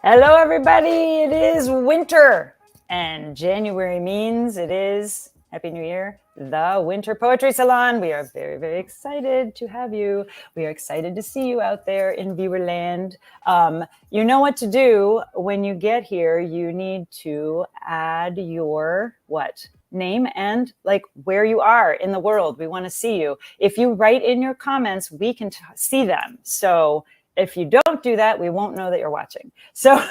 Hello, everybody. It is winter, and January means it is, Happy New Year, the Winter Poetry Salon. We are very, very excited to have you. We are excited to see you out there in Viewerland. You know what to do when you get here. You need to add your name and where you are in the world. We want to see you. If you write in your comments, we can see them. So if you don't do that, we won't know that you're watching. So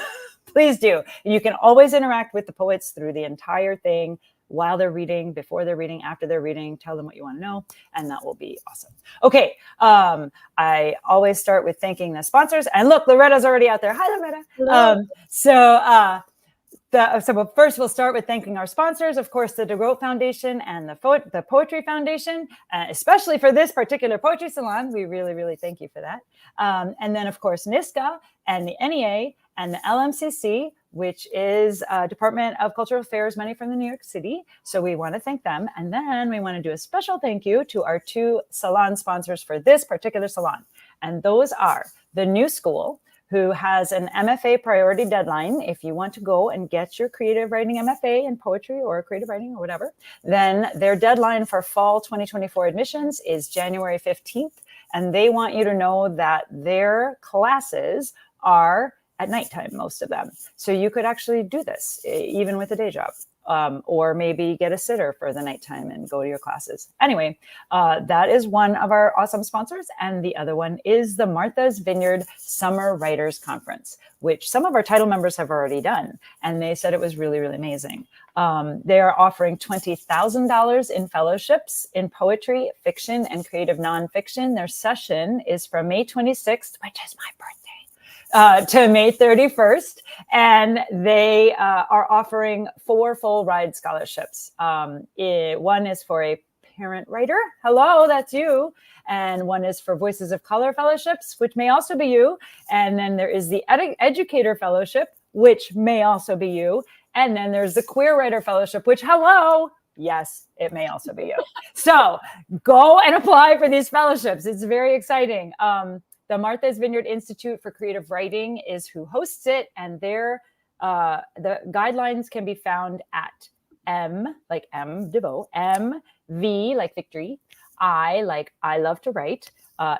please do. You can always interact with the poets through the entire thing, while they're reading, before they're reading, after they're reading. Tell them what you want to know, and that will be awesome. Okay, I always start with thanking the sponsors. And look, Loretta's already out there. Hi, Loretta. So first, we'll start with thanking our sponsors, of course, the DeGroat Foundation and the Poetry Foundation, especially for this particular poetry salon. We really, really thank you for that. And then, of course, NISCA and the NEA and the LMCC, which is Department of Cultural Affairs money from the New York City. So we want to thank them. And then we want to do a special thank you to our two salon sponsors for this particular salon. And those are the New School, who has an MFA priority deadline. If you want to go and get your creative writing MFA in poetry or creative writing or whatever, then their deadline for fall 2024 admissions is January 15th. And they want you to know that their classes are at nighttime, most of them. So you could actually do this even with a day job. Or maybe get a sitter for the nighttime and go to your classes. Anyway, that is one of our awesome sponsors. And the other one is the Martha's Vineyard Summer Writers Conference, which some of our title members have already done. And they said it was really, really amazing. They are offering $20,000 in fellowships in poetry, fiction, and creative nonfiction. Their session is from May 26th, which is my birthday, to May 31st, and they are offering 4 full ride scholarships. One is for a parent writer. Hello, that's you. And one is for Voices of Color fellowships, which may also be you. And then there is the Educator Fellowship, which may also be you. And then there's the Queer Writer Fellowship, which, hello, yes, it may also be you. So go and apply for these fellowships. It's very exciting. The Martha's Vineyard Institute for Creative Writing is who hosts it, and the guidelines can be found at M, like M, DeVoe, M, V, like victory, I, like I love to write,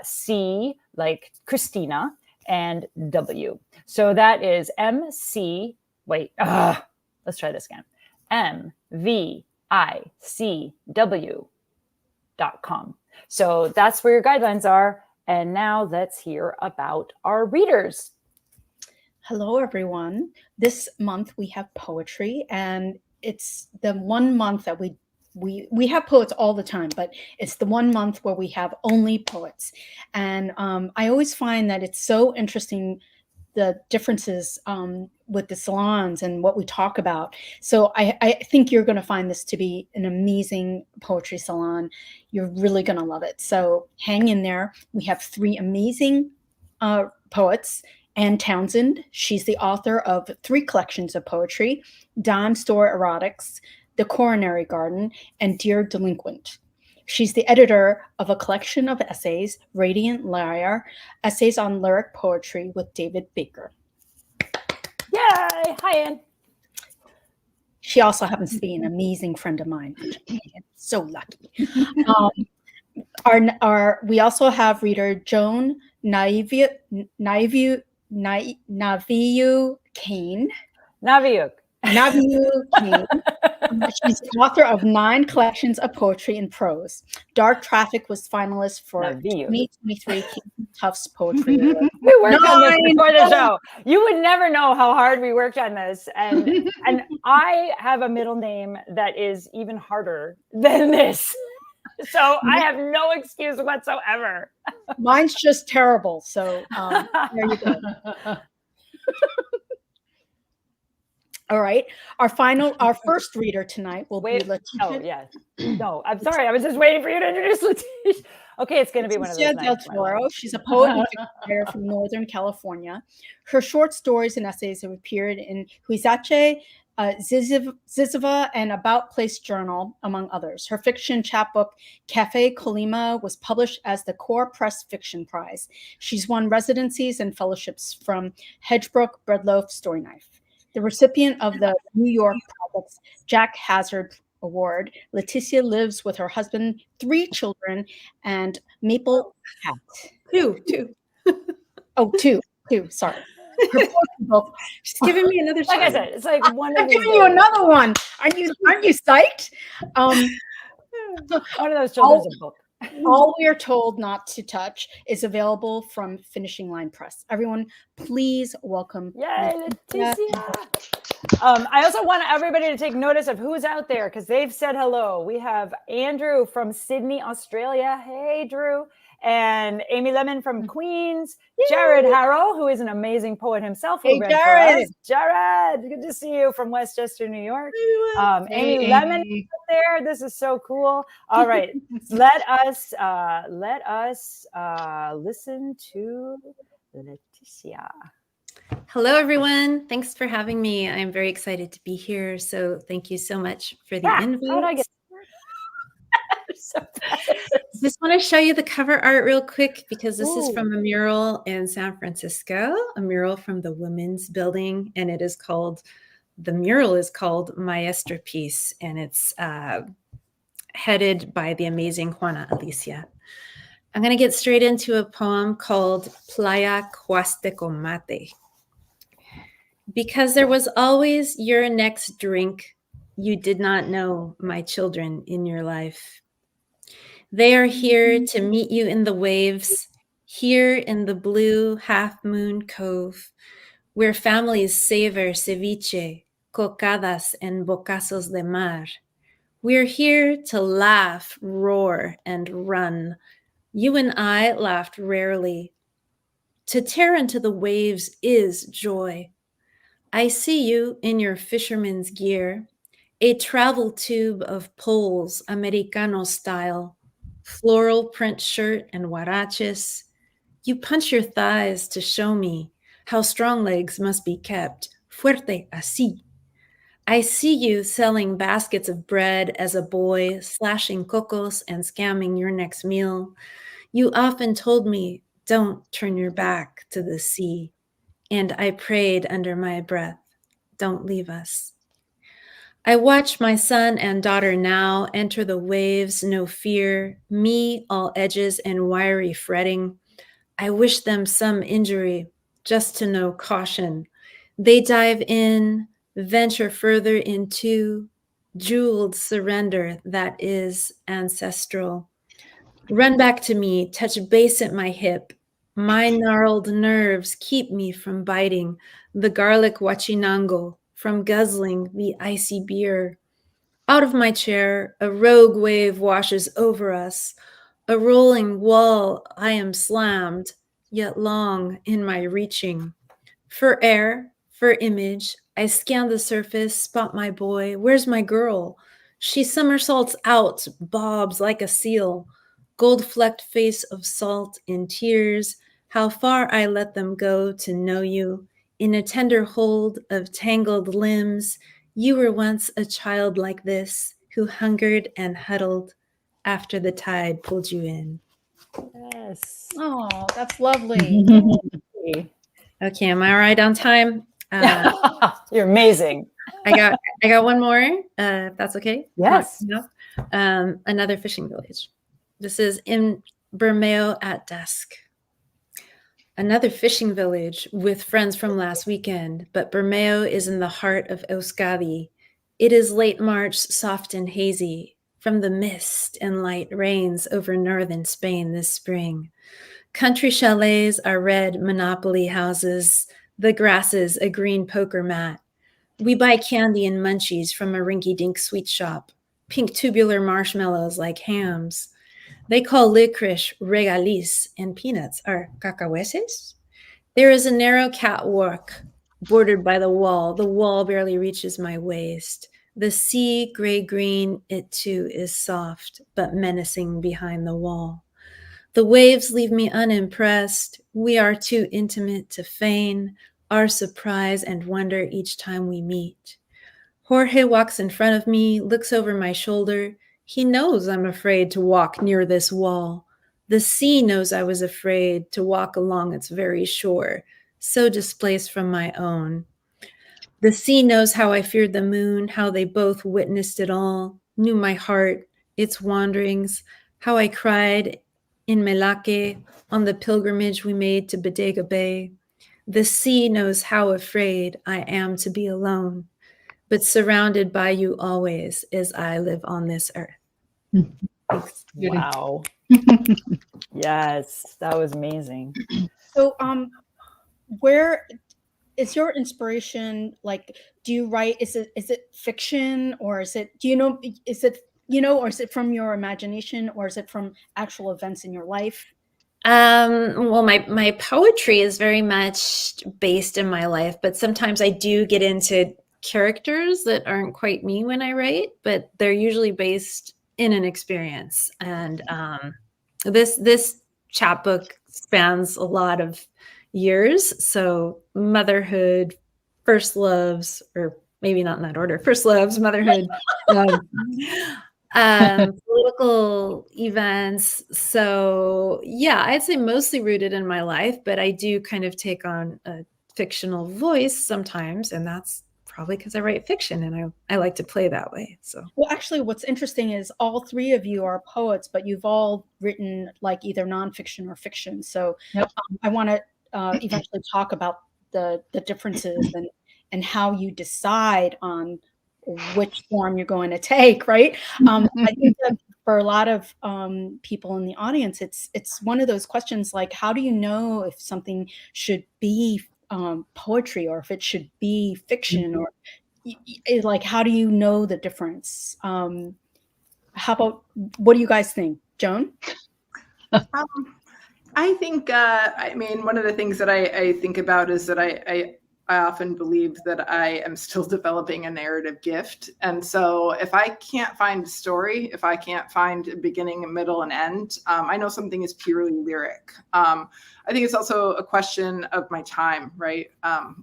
C, like Christina, and W. So that is MC, let's try this again, MVICW.com. So that's where your guidelines are. And now let's hear about our readers. Hello, everyone. This month we have poetry, and it's the one month that we have poets all the time, but it's the one month where we have only poets. And I always find that it's so interesting, the differences with the salons and what we talk about. So I think you're going to find this to be an amazing poetry salon. You're really going to love it. So hang in there. We have 3 amazing poets. Ann Townsend, she's the author of 3 collections of poetry: Dawn Store Erotics, The Coronary Garden, and Dear Delinquent. She's the editor of a collection of essays, Radiant Lyre, Essays on Lyric Poetry with David Baker. Yay! Hi, Ann. She also happens to be an amazing friend of mine. So lucky. We also have reader Joan Naviu Kane. Naviu Kane. She's the author of 9 collections of poetry and prose. Dark Traffic was finalist for 2023 Tufts Poetry Award. We worked on this before the show. You would never know how hard we worked on this. And I have a middle name that is even harder than this. So I have no excuse whatsoever. Mine's just terrible. So there you go. All right. Our first reader tonight will be Leticia. Oh, yes. No, I'm sorry. I was just waiting for you to introduce Leticia. Okay, it's going to be one of those Leticia Del Toro. She's a poet and fiction writer from Northern California. Her short stories and essays have appeared in Huizache, Ziziva, and About Place Journal, among others. Her fiction chapbook, Cafe Colima, was published as the Core Press Fiction Prize. She's won residencies and fellowships from Hedgebrook, Breadloaf, Storyknife. The recipient of the New York Project's Jack Hazard Award, Leticia lives with her husband, 3 children, and Maple Cat. Two. Oh, two. Sorry. Her book. She's giving me another Like I chance. said, it's like one I'm of these giving you days. another one. Aren't you psyched? One of those children's book. All We Are Told Not to Touch is available from Finishing Line Press. Everyone, please welcome. Yay, Leticia. I also want everybody to take notice of who's out there because they've said hello. We have Andrew from Sydney, Australia. Hey, Drew. And Amy Lemon from Queens. Yay. Jared Harrow, who is an amazing poet himself. Who read Jared. For us. Jared, good to see you from Westchester, New York. Amy Lemon is up there. This is so cool. All right, let us listen to Leticia. Hello, everyone. Thanks for having me. I'm very excited to be here. So thank you so much for the invite. How did I get Just want to show you the cover art real quick because this is from a mural in San Francisco, a mural from the Women's Building, and the mural is called Maestropiece, and it's headed by the amazing Juana Alicia. I'm going to get straight into a poem called Playa Huasteco Mate. Because there was always your next drink, you did not know my children in your life. They are here to meet you in the waves, here in the blue half-moon cove, where families savor ceviche, cocadas, and bocazos de mar. We're here to laugh, roar, and run. You and I laughed rarely. To tear into the waves is joy. I see you in your fisherman's gear, a travel tube of poles, Americano style, floral print shirt and huaraches. You punch your thighs to show me how strong legs must be kept, fuerte así. I see you selling baskets of bread as a boy, slashing cocos and scamming your next meal. You often told me, don't turn your back to the sea. And I prayed under my breath, don't leave us. I watch my son and daughter now enter the waves, no fear, me all edges and wiry fretting. I wish them some injury, just to know caution. They dive in, venture further into jeweled surrender that is ancestral. Run back to me, touch base at my hip. My gnarled nerves keep me from biting the garlic huachinango, from guzzling the icy beer. Out of my chair, a rogue wave washes over us. A rolling wall, I am slammed, yet long in my reaching. For air, for image, I scan the surface, spot my boy. Where's my girl? She somersaults out, bobs like a seal. Gold-flecked face of salt in tears. How far I let them go to know you. In a tender hold of tangled limbs, you were once a child like this, who hungered and huddled after the tide pulled you in. Yes. Oh, that's lovely. Okay, am I all right on time? You're amazing. I got one more, if that's okay. Yes. Another fishing village. This is in Bermeo at dusk. Another fishing village with friends from last weekend, but Bermeo is in the heart of Euskadi. It is late March, soft and hazy, from the mist and light rains over northern Spain this spring. Country chalets are red monopoly houses, the grasses a green poker mat. We buy candy and munchies from a rinky-dink sweet shop, pink tubular marshmallows like hams. They call licorice regaliz and peanuts are cacahuetes. There is a narrow catwalk bordered by the wall. The wall barely reaches my waist. The sea, gray-green, it too is soft, but menacing behind the wall. The waves leave me unimpressed. We are too intimate to feign our surprise and wonder each time we meet. Jorge walks in front of me, looks over my shoulder. He knows I'm afraid to walk near this wall. The sea knows I was afraid to walk along its very shore, so displaced from my own. The sea knows how I feared the moon, how they both witnessed it all, knew my heart, its wanderings, how I cried in Melake on the pilgrimage we made to Bodega Bay. The sea knows how afraid I am to be alone, but surrounded by you always as I live on this earth. Thanks. Wow. Yes, that was amazing. So, where is your inspiration? Like, do you write? Is it fiction, or is it? Do you know? Is it or is it from your imagination, or is it from actual events in your life? Well, my poetry is very much based in my life, but sometimes I do get into characters that aren't quite me when I write, but they're usually based in an experience. And this chapbook spans a lot of years. So motherhood, first loves, or maybe not in that order, first loves, motherhood, political events. So yeah, I'd say mostly rooted in my life, but I do kind of take on a fictional voice sometimes, and that's probably because I write fiction and I like to play that way. So Well, actually, what's interesting is all three of you are poets, but you've all written like either nonfiction or fiction. So Yep. I want to eventually talk about the differences and how you decide on which form you're going to take, right? I think that for a lot of people in the audience, it's one of those questions like, how do you know if something should be poetry or if it should be fiction, or like, how do you know the difference? How about, what do you guys think? Joan? I think, I mean, one of the things that I think about is that I often believe that I am still developing a narrative gift. And so if I can't find a story, if I can't find a beginning, a middle, and end, I know something is purely lyric. I think it's also a question of my time, right?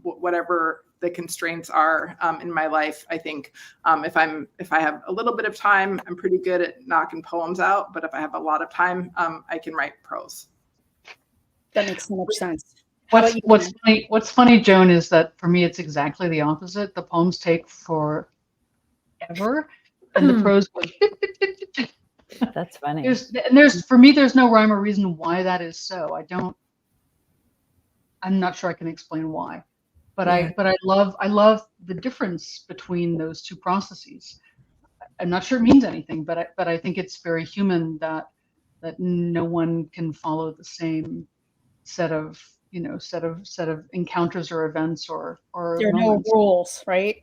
Whatever the constraints are in my life, I think if I have a little bit of time, I'm pretty good at knocking poems out. But if I have a lot of time, I can write prose. That makes so much sense. What's funny, Joan, is that for me it's exactly the opposite. The poems take forever, and the prose goes. That's funny. There's for me there's no rhyme or reason why that is so. I'm not sure I can explain why, but I love the difference between those two processes. I'm not sure it means anything, but I think it's very human that no one can follow the same set of encounters or events or there are moments. no rules, right?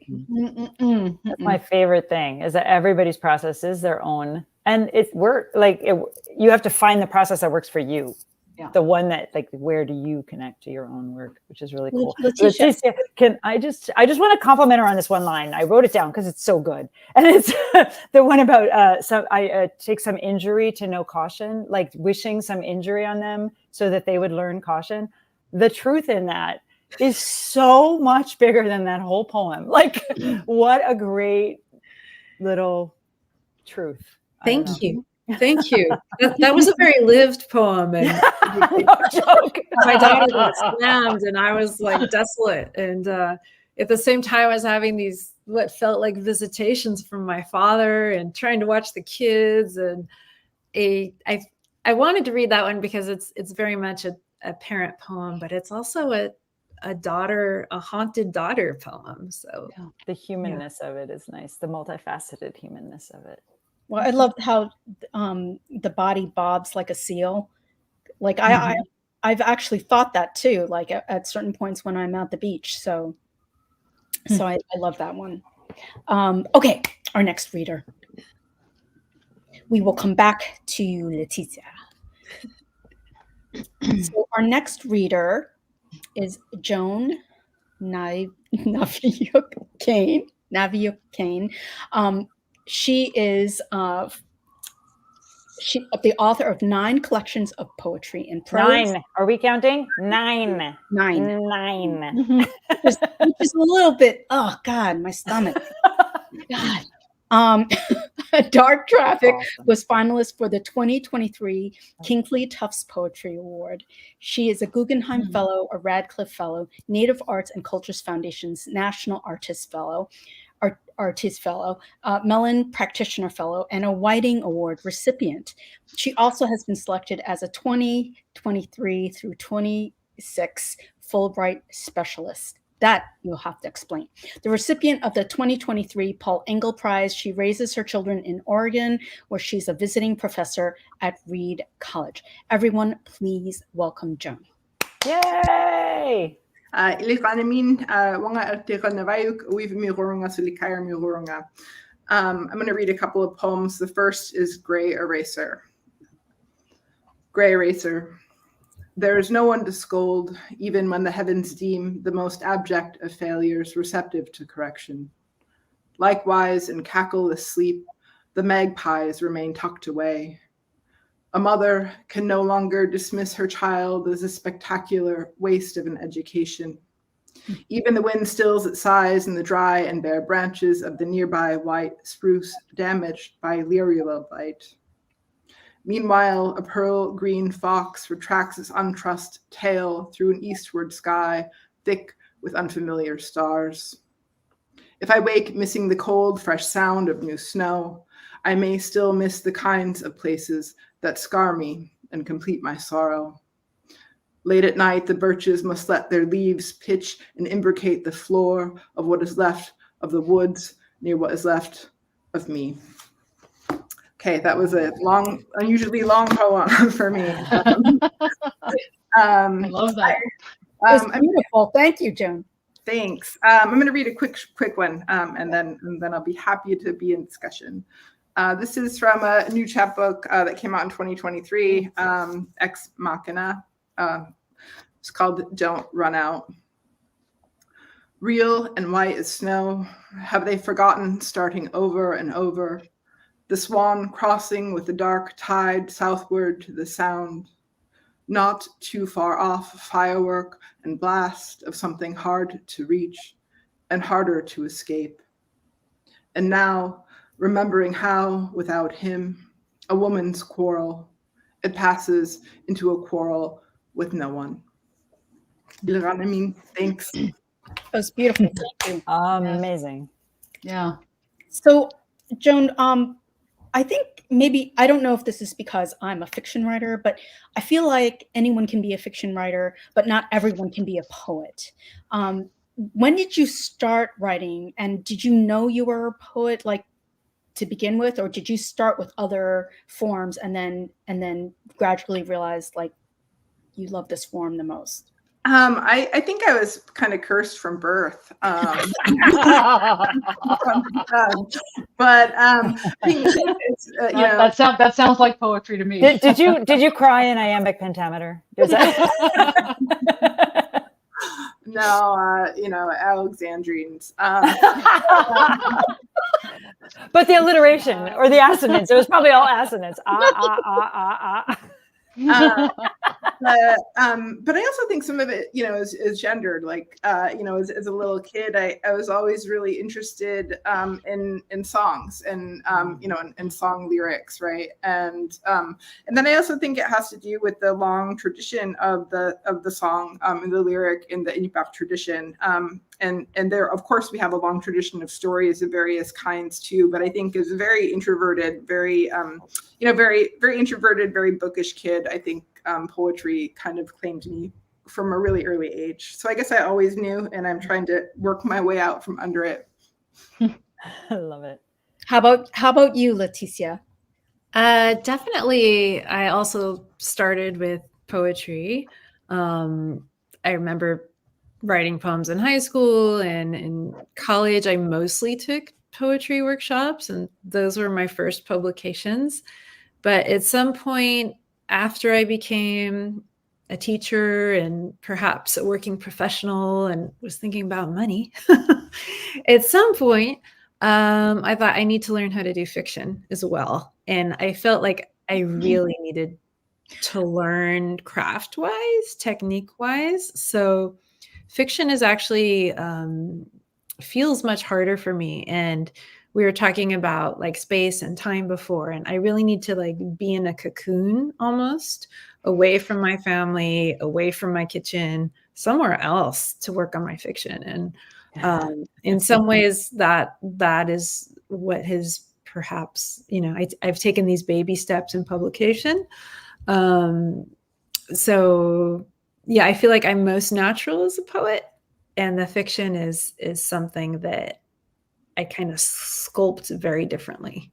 That's my favorite thing, is that everybody's process is their own, and you have to find the process that works for you. Yeah. The one that, like, where do you connect to your own work, which is really cool. Leticia, I just want to compliment her on this one line. I wrote it down because it's so good, and it's the one about I take some injury to know caution, like wishing some injury on them so that they would learn caution. The truth in that is so much bigger than that whole poem. Like, what a great little truth. Thank you. Thank you. That was a very lived poem, and No joke. my daughter got slammed, and I was like desolate. And at the same time, I was having these what felt like visitations from my father, and trying to watch the kids. And I wanted to read that one because it's very much a parent poem, but it's also a haunted daughter poem. So the humanness of it is nice. The multifaceted humanness of it. well, I loved how the body bobs like a seal. Like I've actually thought that too, like at certain points when I'm at the beach. So I love that one. Okay, our next reader. We will come back to you, Leticia. So our next reader is Joan Navio Kane. She is the author of 9 collections of poetry and prose. 9. Are we counting? 9. 9. Nine. Which is a little bit, oh God, my stomach. God. Dark Traffic Awesome. was finalist for the 2023 Kingsley Tufts Poetry Award. She is a Guggenheim Fellow, a Radcliffe Fellow, Native Arts and Cultures Foundation's National Artist Fellow, Mellon Practitioner Fellow, and a Whiting Award recipient. She also has been selected as a 2023 through 26 Fulbright Specialist. That you'll have to explain. The recipient of the 2023 Paul Engel Prize, she raises her children in Oregon, where she's a visiting professor at Reed College. Everyone, please welcome Joan. Yay! Ilikaanamin, wanga arteka na vayuk, uiv mirorunga sulikaya mirorunga. I'm going to read a couple of poems. The first is Gray Eraser. Gray Eraser. There is no one to scold, even when the heavens deem the most abject of failures receptive to correction. Likewise, in cackleless sleep, the magpies remain tucked away. A mother can no longer dismiss her child as a spectacular waste of an education. Even the wind stills its sighs in the dry and bare branches of the nearby white spruce damaged by Lirula blight. Meanwhile, a pearl green fox retracts its untrussed tail through an eastward sky thick with unfamiliar stars. If I wake missing the cold, fresh sound of new snow, I may still miss the kinds of places that scar me and complete my sorrow. Late at night, the birches must let their leaves pitch and imbricate the floor of what is left of the woods near what is left of me. Okay, that was a long, unusually long poem for me. I love that. It's beautiful. Thank you, Joan. Thanks. I'm going to read a quick one, and then I'll be happy to be in discussion. This is from a new chapbook that came out in 2023, Ex Machina. It's called Don't Run Out. Real and white as snow, have they forgotten starting over and over? The swan crossing with the dark tide southward to the sound. Not too far off, firework and blast of something hard to reach and harder to escape. And now, remembering how, without him, a woman's quarrel, it passes into a quarrel with no one. Thanks. That was beautiful. Thank you. Amazing. Yeah. So, Joan, I think maybe, I don't know if this is because I'm a fiction writer, but I feel like anyone can be a fiction writer, but not everyone can be a poet. When did you start writing, and did you know you were a poet, like, to begin with, or did you start with other forms and then gradually realize, like, you love this form the most? I think I was kind of cursed from birth. But it's, that sounds like poetry to me. Did you cry in iambic pentameter? No, Alexandrines. But the alliteration or the assonance, it was probably all assonance. But I also think some of it, is gendered. Like, as a little kid, I was always really interested in songs and and song lyrics, right? And then I also think it has to do with the long tradition of the song and the lyric in the Inupiaq tradition. And there, of course, we have a long tradition of stories of various kinds too. But I think as a very introverted, very very introverted, very bookish kid, I think poetry kind of claimed me from a really early age. So I guess I always knew, and I'm trying to work my way out from under it. I love it. How about you, Leticia? Definitely. I also started with poetry. I remember writing poems in high school, and in college, I mostly took poetry workshops, and those were my first publications. But at some point, after I became a teacher and perhaps a working professional and was thinking about money, at some point, I thought I need to learn how to do fiction as well. And I felt like I really needed to learn craft-wise, technique-wise. So fiction is actually feels much harder for me. And we were talking about like space and time before, and I really need to like be in a cocoon almost, away from my family, away from my kitchen, somewhere else to work on my fiction. And in some ways that is what has perhaps, I've taken these baby steps in publication. So yeah, I feel like I'm most natural as a poet, and the fiction is something that I kind of sculpt very differently.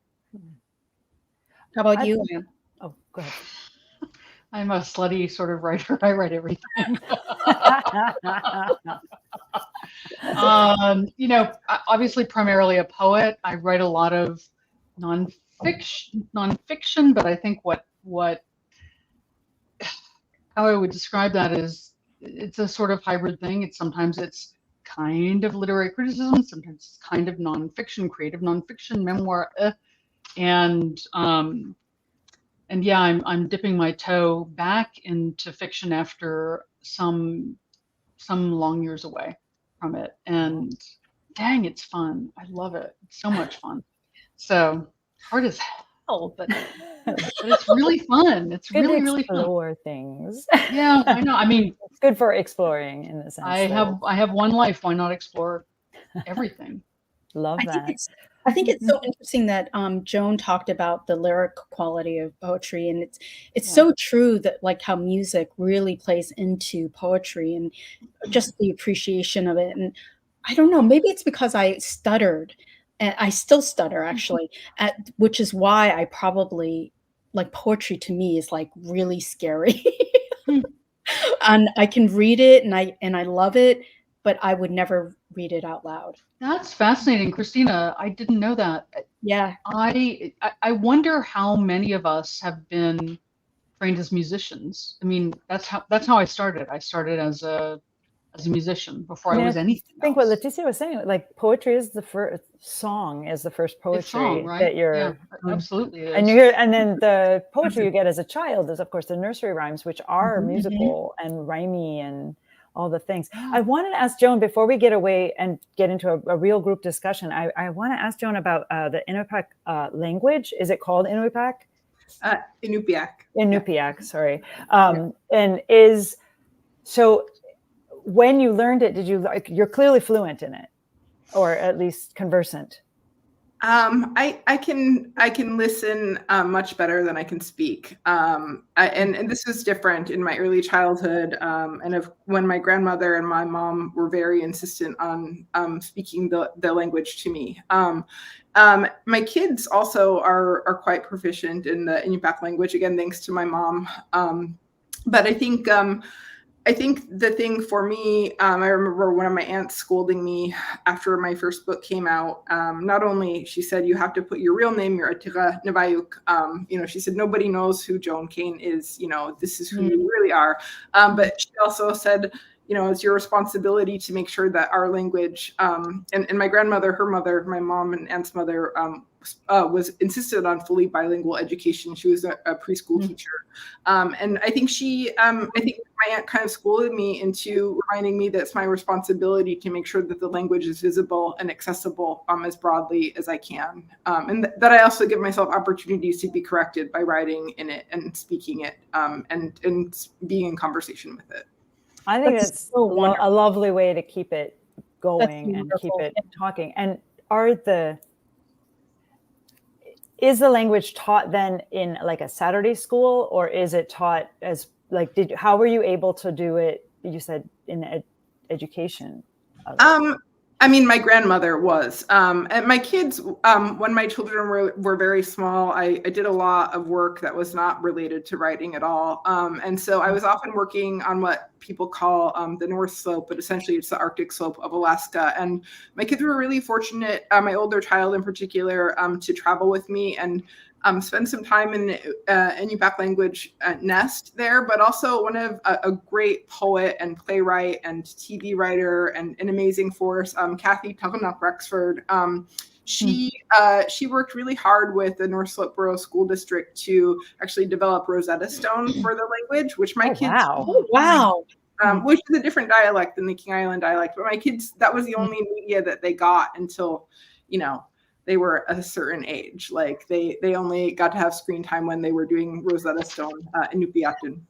How about you, Ann? Oh, go ahead. I'm a slutty sort of writer. I write everything. Obviously primarily a poet. I write a lot of nonfiction, but I think how I would describe that is it's a sort of hybrid thing. Sometimes it's kind of literary criticism, sometimes it's kind of nonfiction, creative nonfiction, memoir, and yeah, I'm dipping my toe back into fiction after some long years away from it, and dang, it's fun. I love it. It's so much fun. So hard as hell, but it's really fun. It's good really, to really fun. explore things. Yeah, I know. I mean, it's good for exploring in the sense. I have one life. Why not explore everything? Love that. I think it's so interesting that Joan talked about the lyric quality of poetry, and it's so true that like how music really plays into poetry and just the appreciation of it. And I don't know, maybe it's because I stuttered, and I still stutter actually, which is why I probably like poetry to me is like really scary. And I can read it and I love it, but I would never read it out loud. That's fascinating, Christina. I didn't know that. Yeah. I wonder how many of us have been trained as musicians. I mean, that's how I started. I started as a musician before I was anything else. I think what Leticia was saying, like poetry is the first song, is the first poetry song, right? that you're absolutely is. And you hear, and then the poetry you get as a child is of course the nursery rhymes, which are musical and rhymey and all the things. I wanted to ask Joan before we get away and get into a real group discussion. I want to ask Joan about the Inupiaq language. Is it called Inupiaq? Inupiaq. Inupiaq, sorry. And is so. When you learned it, did you you're clearly fluent in it, or at least conversant? I can listen much better than I can speak. And this was different in my early childhood, and when my grandmother and my mom were very insistent on speaking the language to me. My kids also are quite proficient in the Inupiaq language, again thanks to my mom. But I think the thing for me, I remember one of my aunts scolding me after my first book came out. Not only she said, you have to put your real name, your Atira Navayuk. She said, nobody knows who Joan Kane is. This is who you really are. But she also said, it's your responsibility to make sure that our language, and my grandmother, her mother, my mom and aunt's mother, was insisted on fully bilingual education. She was a preschool teacher. And I think my aunt kind of scolded me into reminding me that it's my responsibility to make sure that the language is visible and accessible as broadly as I can. And that I also give myself opportunities to be corrected by writing in it and speaking it, and being in conversation with it. I think it's a lovely way to keep it going and keep it talking. And is the language taught then in like a Saturday school, or is it taught as how were you able to do it? You said in education. I mean, my grandmother was, and my kids, when my children were very small, I did a lot of work that was not related to writing at all. And so I was often working on what people call the North Slope, but essentially it's the Arctic slope of Alaska. And my kids were really fortunate, my older child in particular, to travel with me and spend some time in the Inupiaq language nest there, but also one of a great poet and playwright and TV writer and an amazing force, Kathy Tuggenuk Rexford. She worked really hard with the North Slope Borough School District to actually develop Rosetta Stone for the language, which my kids which is a different dialect than the King Island dialect, but my kids, that was the only media that they got until they were a certain age. Like they only got to have screen time when they were doing Rosetta Stone Inupiatun.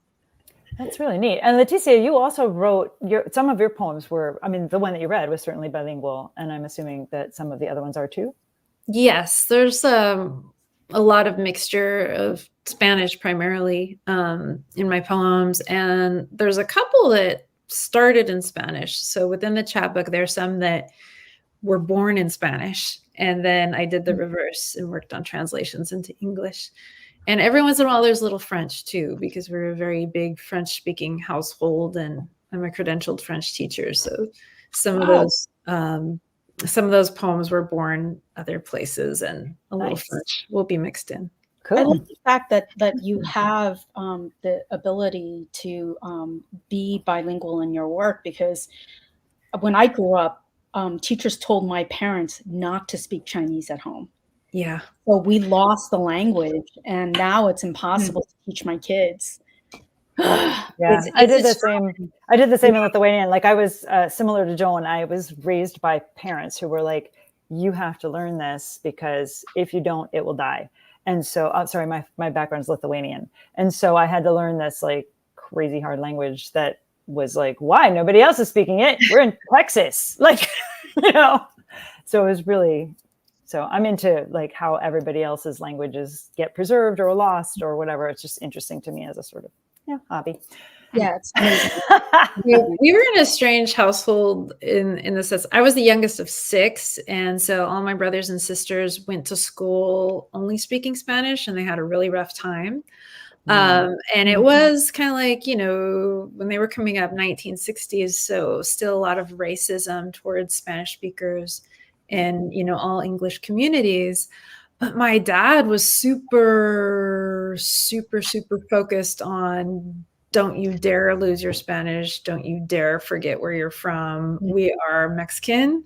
That's really neat. And Leticia, you also wrote some of your poems were, I mean, the one that you read was certainly bilingual, and I'm assuming that some of the other ones are too. Yes, there's a lot of mixture of Spanish primarily in my poems, and there's a couple that started in Spanish. So within the chapbook, there's some that were born in Spanish, and then I did the reverse and worked on translations into English. And every once in a while, there's a little French too, because we're a very big French-speaking household, and I'm a credentialed French teacher. So some of those poems were born other places, and a little French will be mixed in. Cool. I like the fact that you have the ability to be bilingual in your work, because when I grew up, teachers told my parents not to speak Chinese at home. Yeah. So we lost the language, and now it's impossible to teach my kids. Yeah, I did the same in Lithuanian. Like I was similar to Joan. I was raised by parents who were like, you have to learn this because if you don't, it will die. And so, sorry, my background is Lithuanian. And so I had to learn this like crazy hard language that was like, why? Nobody else is speaking it. We're in Texas. Like, you know, so it was really, so I'm into like how everybody else's languages get preserved or lost or whatever. It's just interesting to me as a sort of hobby. Yeah, it's amazing. We were in a strange household in the sense I was the youngest of 6, and so all my brothers and sisters went to school only speaking Spanish, and they had a really rough time. And it was kind of like, you know, when they were coming up, 1960s, so still a lot of racism towards Spanish speakers and, you know, all English communities. But my dad was super focused on, don't you dare lose your Spanish. Don't you dare forget where you're from. We are Mexican,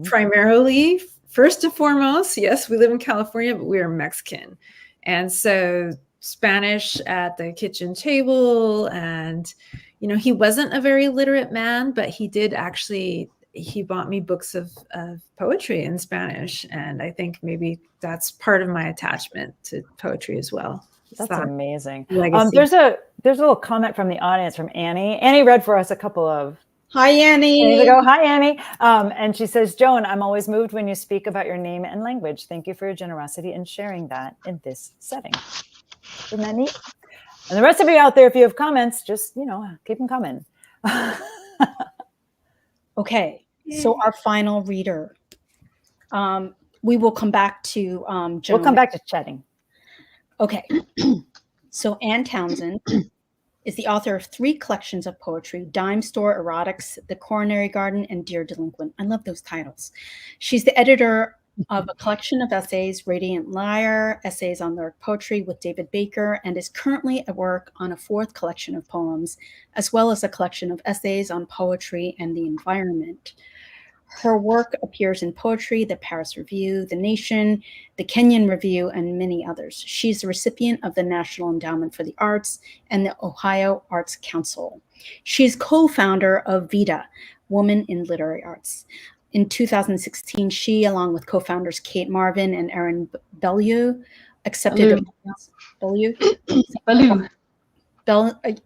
primarily, first and foremost. Yes, we live in California, but we are Mexican. And so Spanish at the kitchen table. And, you know, he wasn't a very literate man, but he did actually, he bought me books of poetry in Spanish. And I think maybe that's part of my attachment to poetry as well. That's amazing. Legacy. There's a little comment from the audience from Annie. Annie read for us a couple of. Hi, Annie. There you go. Hi, Annie. And she says, Joan, I'm always moved when you speak about your name and language. Thank you for your generosity in sharing that in this setting. Isn't that neat? And the rest of you out there, if you have comments, just, you know, keep them coming. Okay. So our final reader. We will come back to Joan. We'll come back to chatting. Okay. So Ann Townsend is the author of 3 collections of poetry: Dime Store Erotics, The Coronary Garden, and Dear Delinquent. I love those titles. She's the editor of a collection of essays, Radiant Lyre, Essays on Lyric Poetry with David Baker, and is currently at work on a 4th collection of poems, as well as a collection of essays on poetry and the environment. Her work appears in Poetry, the Paris Review, The Nation, the Kenyon Review, and many others. She's the recipient of the National Endowment for the Arts and the Ohio Arts Council. She's co-founder of VITA, Women in Literary Arts. In 2016, she, along with co-founders Kate Marvin and Erin Bellew, accepted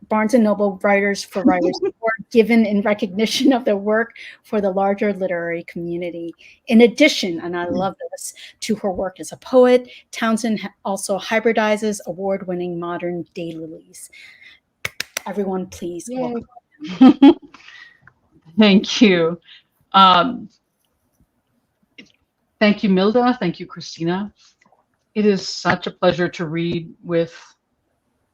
Barnes & Noble Writers for Writers Award, given in recognition of their work for the larger literary community. In addition, and I love this, to her work as a poet, Townsend also hybridizes award-winning modern daylilies. Everyone, please welcome. Thank you. Thank you, Milda. Thank you, Christina. It is such a pleasure to read with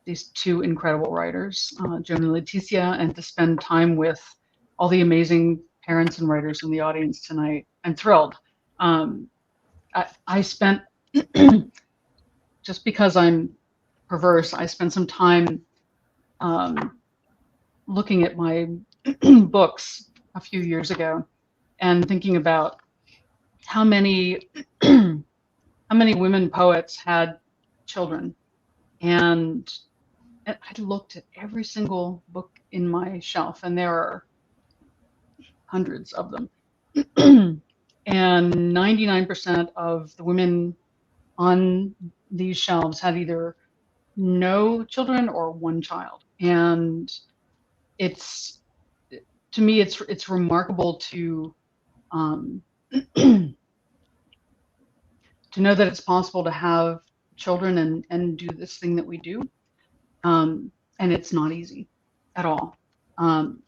these 2 incredible writers, Joan and Leticia, and to spend time with all the amazing parents and writers in the audience tonight. I'm thrilled. I spent, just because I'm perverse, I spent some time looking at my books a few years ago and thinking about how many women poets had children. And I looked at every single book in my shelf, and there are hundreds of them. And 99% of the women on these shelves had either no children or one child. And it's, to me, it's remarkable to to know that it's possible to have children and do this thing that we do. And it's not easy at all.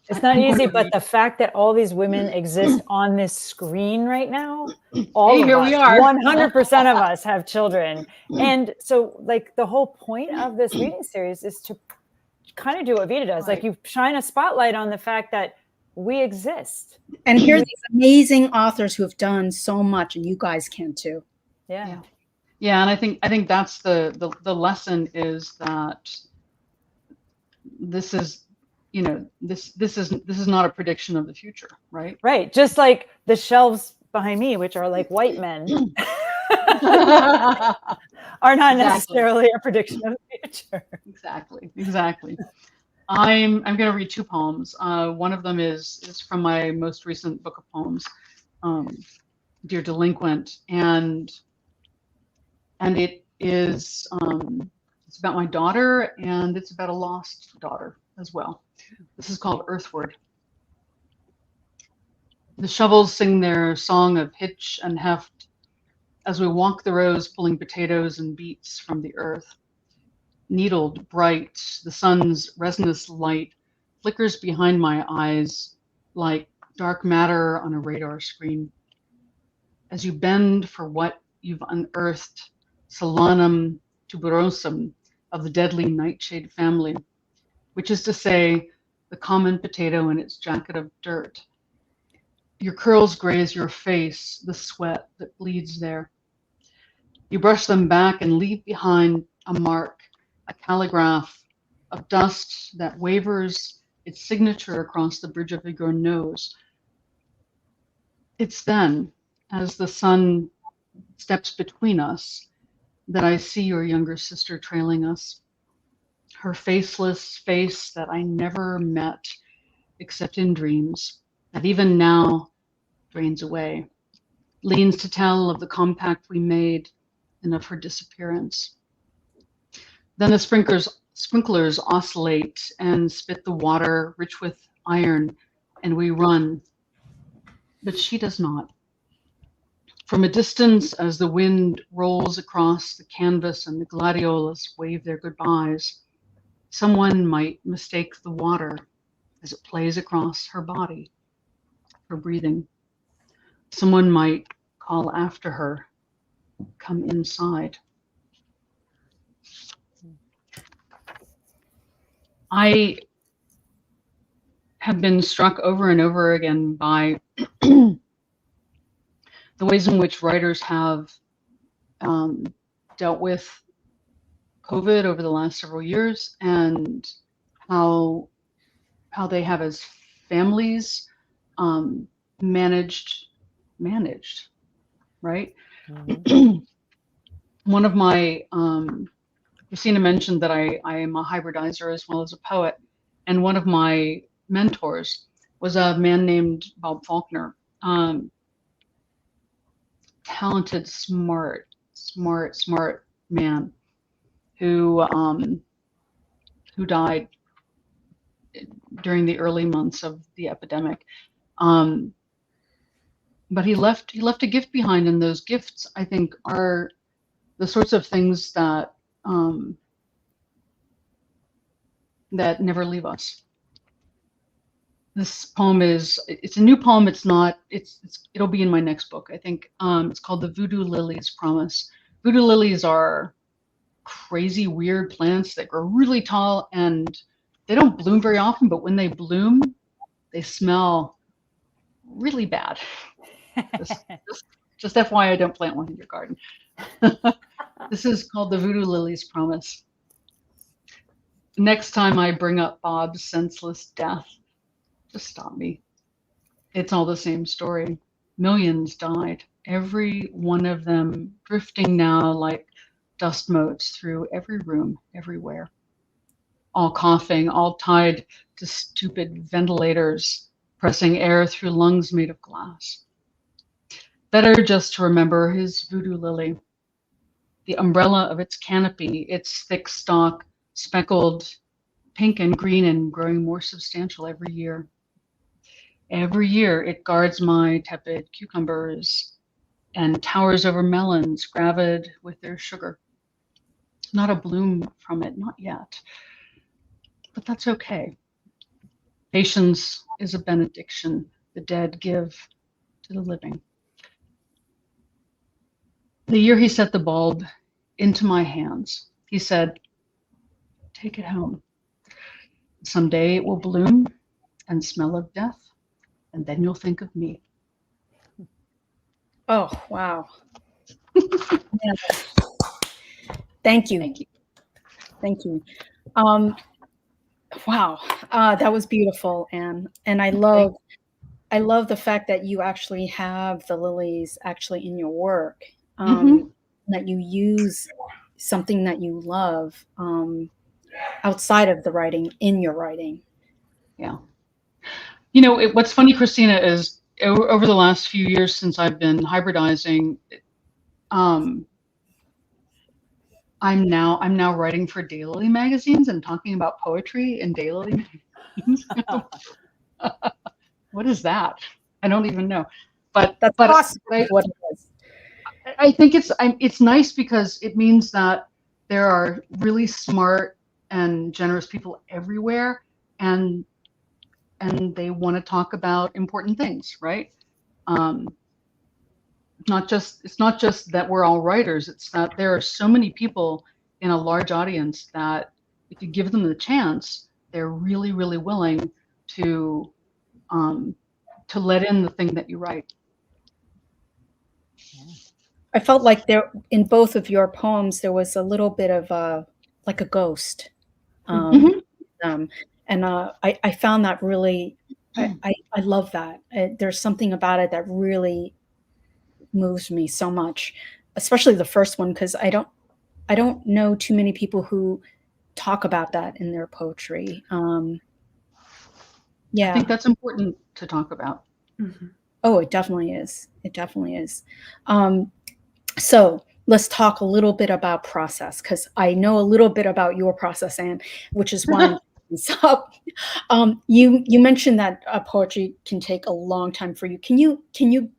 It's not easy, but the fact that all these women exist on this screen right now, all Hey, of here us, we are. 100% of us have children. And so like the whole point of this reading series is to kind of do what Vita does. Like you shine a spotlight on the fact that we exist. And here are these amazing authors who have done so much, and you guys can too. Yeah. Yeah, and I think that's the lesson is that this is, you know, this is not a prediction of the future, right? Right. Just like the shelves behind me, which are like white men, are not necessarily a prediction of the future. Exactly. I'm going to read two poems. One of them is from my most recent book of poems, Dear Delinquent, and it is it's about my daughter, and it's about a lost daughter as well. This is called Earthward. The shovels sing their song of hitch and heft as we walk the rows, pulling potatoes and beets from the earth. Needled, bright, the sun's resinous light flickers behind my eyes like dark matter on a radar screen. As you bend for what you've unearthed, Solanum tuberosum of the deadly nightshade family, which is to say, the common potato in its jacket of dirt. Your curls graze your face, the sweat that bleeds there. You brush them back and leave behind a mark, a calligraph of dust that wavers its signature across the bridge of your nose. It's then, as the sun steps between us, that I see your younger sister trailing us. Her faceless face that I never met except in dreams, that even now drains away, leans to tell of the compact we made and of her disappearance. Then the sprinklers oscillate and spit the water rich with iron, and we run. But she does not. From a distance, as the wind rolls across the canvas and the gladiolas wave their goodbyes, someone might mistake the water as it plays across her body, her breathing. Someone might call after her, come inside. I have been struck over and over again by the ways in which writers have dealt with COVID over the last several years, and how they have, as families, managed, right? Mm-hmm. One of my Christina mentioned that I am a hybridizer as well as a poet, and one of my mentors was a man named Bob Faulkner. Talented, smart man who died during the early months of the epidemic. But he left a gift behind, and those gifts, I think, are the sorts of things that that never leave us. This poem it's a new poem. It'll be in my next book, I think. It's called The Voodoo Lily's Promise. Voodoo lilies are crazy, weird plants that grow really tall, and they don't bloom very often, but when they bloom, they smell really bad. Just FYI, don't plant one in your garden. This is called The Voodoo Lily's Promise. Next time I bring up Bob's senseless death, just stop me. It's all the same story. Millions died, every one of them drifting now like dust motes through every room, everywhere. All coughing, all tied to stupid ventilators, pressing air through lungs made of glass. Better just to remember his voodoo lily, the umbrella of its canopy, its thick stalk, speckled pink and green and growing more substantial every year. Every year it guards my tepid cucumbers and towers over melons gravid with their sugar. Not a bloom from it, not yet, but that's okay. Patience is a benediction the dead give to the living. The year he set the bulb into my hands, he said, take it home. Someday it will bloom and smell of death, and then you'll think of me. Oh, wow. Yeah. Thank you. Thank you. Thank you. Wow, that was beautiful, Anne. And I love the fact that you actually have the lilies actually in your work. That you use something that you love outside of the writing in your writing. Yeah. You know, what's funny, Christina, is over the last few years since I've been hybridizing, I'm now writing for daily magazines and talking about poetry in daily magazines. What is that? I don't even know. But That's awesome. What it is. I think it's nice because it means that there are really smart and generous people everywhere, and they want to talk about important things, right? It's not just that we're all writers. It's that there are so many people in a large audience that if you give them the chance, they're really, really willing to let in the thing that you write. I felt like there in both of your poems there was a little bit of like a ghost, and I found that really I love that. There's something about it that really moves me so much, especially the first one, because I don't know too many people who talk about that in their poetry. Yeah, I think that's important to talk about. Mm-hmm. Oh, it definitely is. It definitely is. So let's talk a little bit about process, because I know a little bit about your process, Anne, which is why I'm this up. You mentioned that poetry can take a long time for you. Can you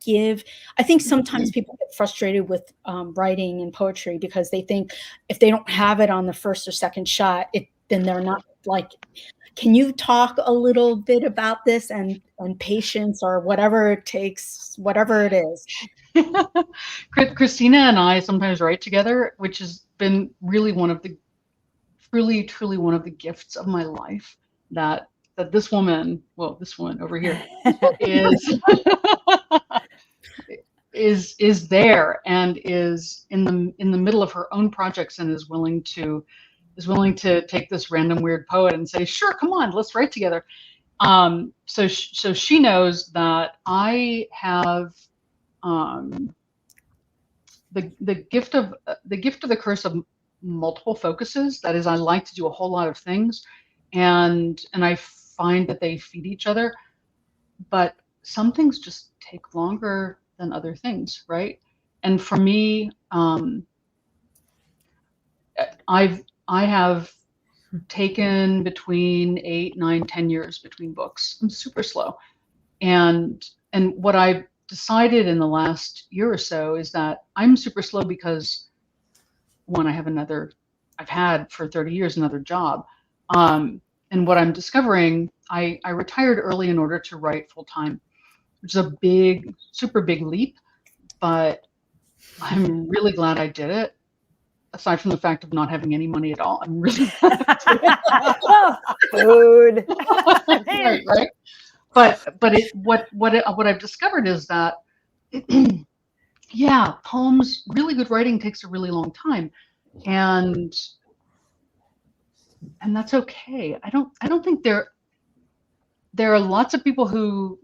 give? I think sometimes people get frustrated with writing and poetry because they think if they don't have it on the first or second shot, then they're not like. Can you talk a little bit about this and patience or whatever it takes, whatever it is? Christina and I sometimes write together, which has been really truly one of the gifts of my life, that this woman over here is there and is in the middle of her own projects and is willing to take this random weird poet and say, sure, come on, let's write together. So she knows that I have the gift of the curse of multiple focuses. That is, I like to do a whole lot of things, and I find that they feed each other. But some things just take longer than other things, right? And for me, I have taken between 8, 9, 10 years between books. I'm super slow. And what I decided in the last year or so is that I'm super slow because one, I've had for 30 years another job. And what I'm discovering, I retired early in order to write full time, which is a super big leap, but I'm really glad I did it. Aside from the fact of not having any money at all, I'm really glad I did it. Food. right. But what I've discovered is that yeah, poems, really good writing takes a really long time, and that's okay. I don't think there are lots of people who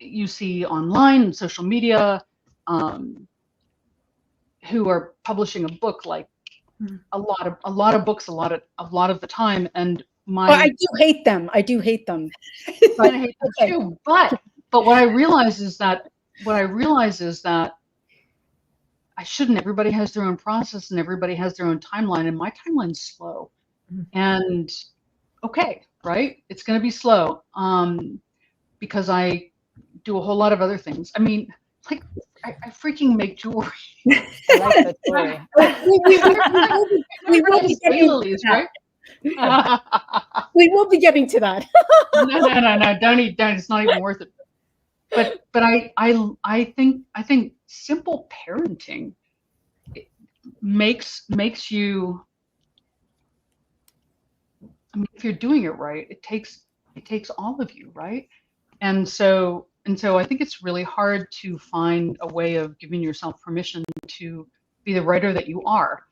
you see online and social media who are publishing a book like a lot of books a lot of the time, and I do hate them. I hate them too. But what I realize is that shouldn't. Everybody has their own process and everybody has their own timeline, and my timeline's slow. And okay, right? It's going to be slow because I do a whole lot of other things. I mean, like I freaking make jewelry. I like that story. We will be getting lilies, right? we will be getting to that. No, don't. It's not even worth it. But I think simple parenting makes you. I mean, if you're doing it right, it takes all of you, right? And so I think it's really hard to find a way of giving yourself permission to be the writer that you are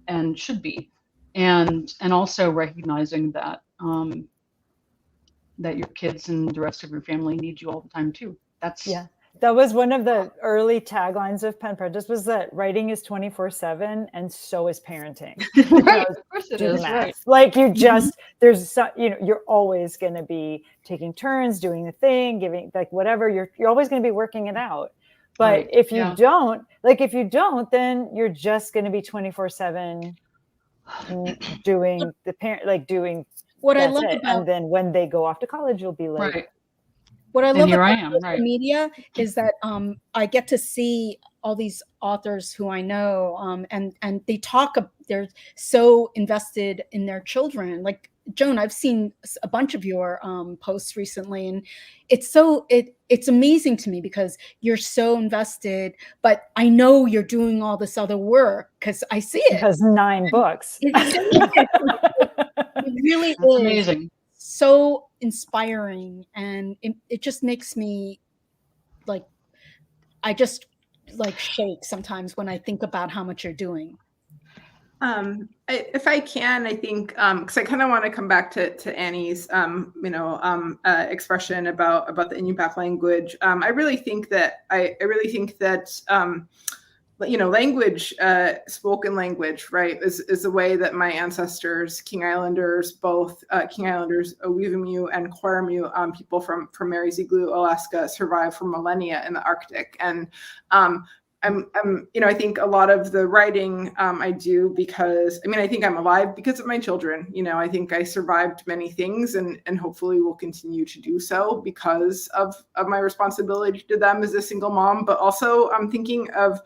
and should be, and also recognizing that that your kids and the rest of your family need you all the time too. That was one of the early taglines of Parentis, was that writing is 24/7 and so is parenting. Right, of course it is. Right. Like you just, you're always going to be taking turns, doing the thing, giving like whatever, you're always going to be working it out. But if you don't, then you're just going to be 24/7 doing the parent, like doing what I love about, and then when they go off to college, you'll be like, right. What I love about social right. media is that I get to see all these authors who I know, and they they're so invested in their children. Like Joan, I've seen a bunch of your posts recently, and it's amazing to me because you're so invested. But I know you're doing all this other work because I see it. Because 9 books. It really is amazing. So inspiring, and it just makes me like, I just like shake sometimes when I think about how much you're doing. If I can, I think because I kind of want to come back to Annie's expression about the Inupiaq language. I really think that language, spoken language, right, is the way that my ancestors, King Islanders, both King Islanders, Owivimu and Quaramu, people from Mary's Igloo, Alaska, survived for millennia in the Arctic. And I think a lot of the writing I do because, I think I'm alive because of my children. I think I survived many things and hopefully will continue to do so because of my responsibility to them as a single mom. But also I'm thinking of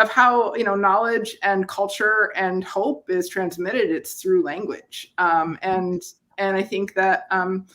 how, knowledge and culture and hope is transmitted. It's through language. And I think that I'm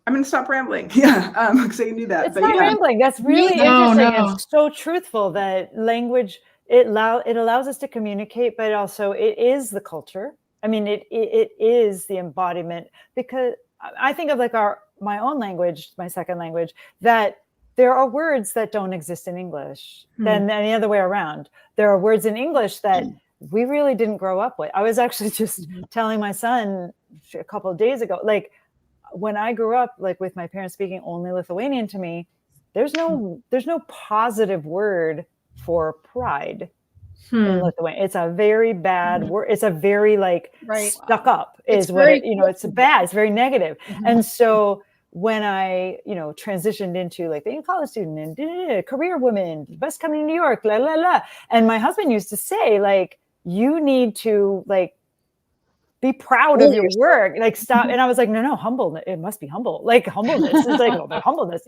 going to stop rambling. Because I can do that. It's not rambling. That's really interesting. It's so truthful that language, it allows us to communicate, but also it is the culture. It is the embodiment, because I think of like my own language, my second language, that there are words that don't exist in English than any other way around. There are words in English that we really didn't grow up with. I was actually just telling my son a couple of days ago, like when I grew up, like with my parents speaking only Lithuanian to me, there's no positive word for pride in Lithuania. It's a very bad word. It's a very stuck up is what it's bad. It's very negative. And so when I, transitioned into like being a college student and career woman, best coming to New York, la, la, la. And my husband used to say, like, you need to like be proud of your work, like stop. And I was like, no, humble. It must be humble. Like humbleness is like humbleness,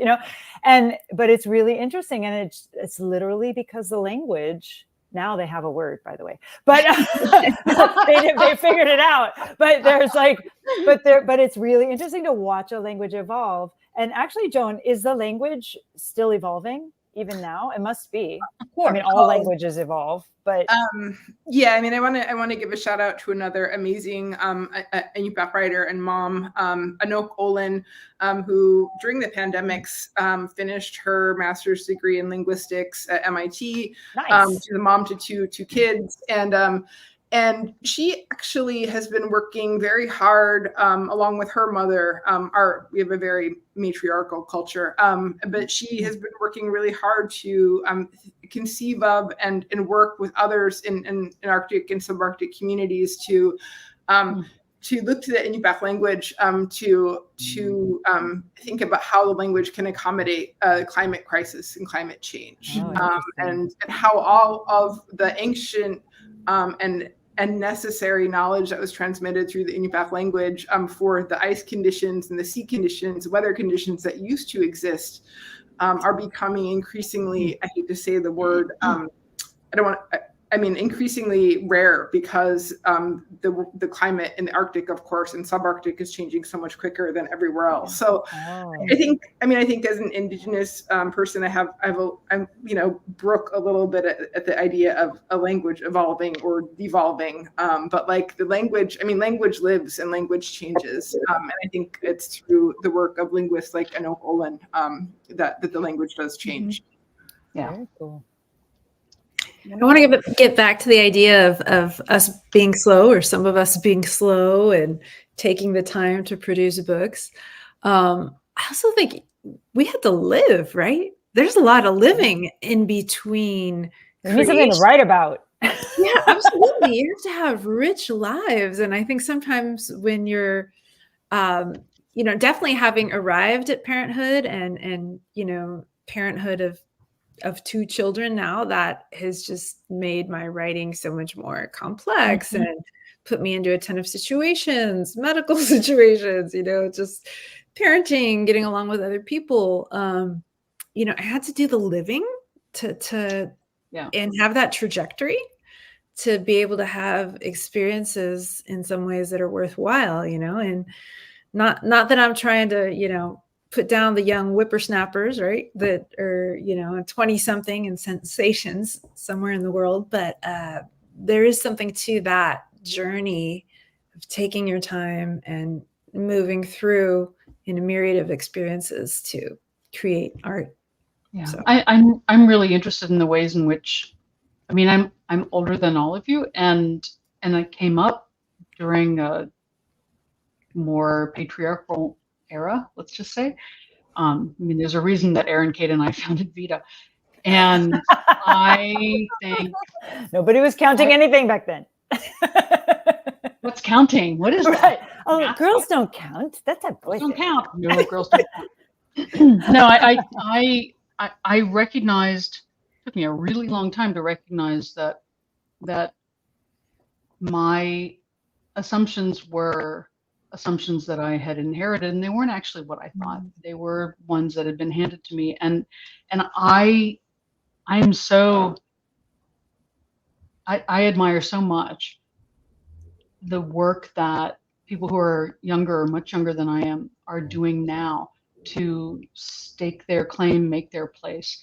but it's really interesting. And it's literally because the language, now they have a word, by the way, but they figured it out. But there's but it's really interesting to watch a language evolve. And actually, Joan, is the language still evolving even now? It must be. Of course. All languages evolve, but I want to give a shout out to another amazing Inupiaq writer and mom, Anok Olin, who during the pandemics finished her master's degree in linguistics at MIT. Nice. She's a mom to two kids, and she actually has been working very hard along with her mother. We have a very matriarchal culture, but she has been working really hard to conceive of and work with others in Arctic and subarctic communities to to look to the Inupiaq language to think about how the language can accommodate climate crisis and climate change, and how all of the ancient and necessary knowledge that was transmitted through the Inupiaq language for the ice conditions and the sea conditions, weather conditions that used to exist, are becoming increasingly, I hate to say the word, increasingly rare, because the climate in the Arctic, of course, and subarctic is changing so much quicker than everywhere else. So I think as an Indigenous person, I'm broke a little bit at the idea of a language evolving or devolving. But like the language, language lives and language changes. And I think it's through the work of linguists like Anok Olin that the language does change. Yeah. Very cool. I want to get back to the idea of us being slow, or some of us being slow and taking the time to produce books. I also think we have to live, right? There's a lot of living in between. You need something to write about. Yeah, absolutely. You have to have rich lives. And I think sometimes when you're, definitely having arrived at parenthood and parenthood of 2 children now, that has just made my writing so much more complex and put me into a ton of situations, medical situations, just parenting, getting along with other people. I had to do the living to and have that trajectory to be able to have experiences in some ways that are worthwhile, and not that I'm trying to, put down the young whippersnappers, right, that are 20 something and sensations somewhere in the world, but there is something to that journey of taking your time and moving through in a myriad of experiences to create art. So. I'm really interested in the ways in which, I'm older than all of you, and I came up during a more patriarchal era, let's just say. There's a reason that Aaron, Kate, and I founded Vita. And I think nobody was counting anything back then. What's counting? What is that? Oh, girls don't count. That's a boy thing. Don't count. No, girls don't count. No, I recognized, it took me a really long time to recognize that my assumptions were assumptions that I had inherited, and they weren't actually what I thought. They were ones that had been handed to me, and I admire so much the work that people who are younger, much younger than I am, are doing now to stake their claim, make their place,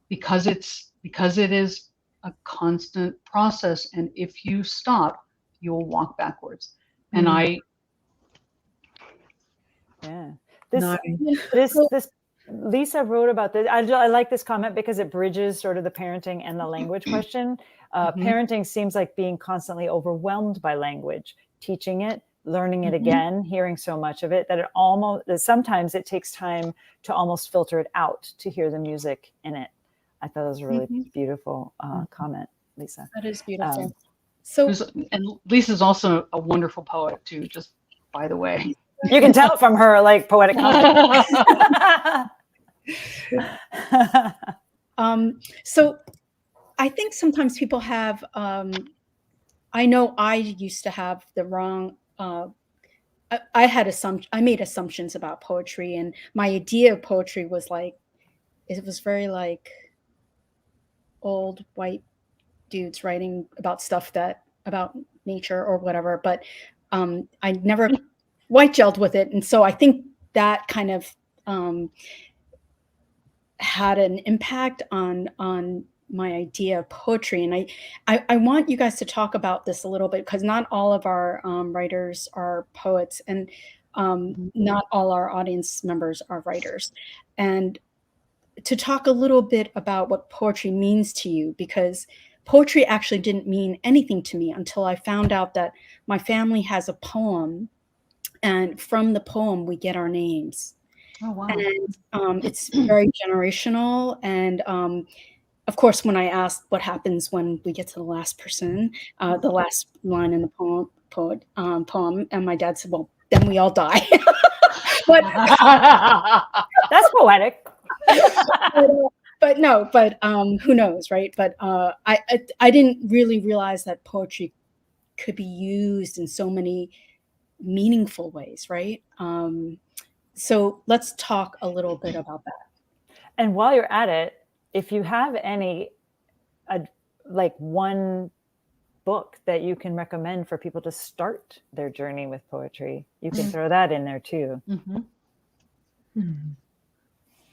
because it is a constant process, and if you stop, you'll walk backwards. And this Lisa wrote about this. I like this comment because it bridges sort of the parenting and the language question. Parenting seems like being constantly overwhelmed by language, teaching it, learning it again, hearing so much of it that sometimes it takes time to almost filter it out to hear the music in it. I thought it was a really beautiful comment, Lisa. That is beautiful. And Lisa's also a wonderful poet too, just by the way. You can tell from her poetic comment. So I think sometimes people have, I know I used to have the wrong, I made assumptions about poetry, and my idea of poetry was it was very old white dudes writing about stuff about nature or whatever, but I never white gelled with it. And so I think that kind of had an impact on my idea of poetry. And I want you guys to talk about this a little bit, because not all of our writers are poets, and not all our audience members are writers. And to talk a little bit about what poetry means to you, because poetry actually didn't mean anything to me until I found out that my family has a poem, and from the poem we get our names. Oh, wow. And it's very generational. And of course, when I asked what happens when we get to the last person, the last line in the poem, poem, and my dad said, "Well, then we all die." But That's poetic. but no, but who knows, right? But I didn't really realize that poetry could be used in so many meaningful ways, right? So let's talk a little bit about that. And while you're at it, if you have any, like one book that you can recommend for people to start their journey with poetry, you can throw that in there too.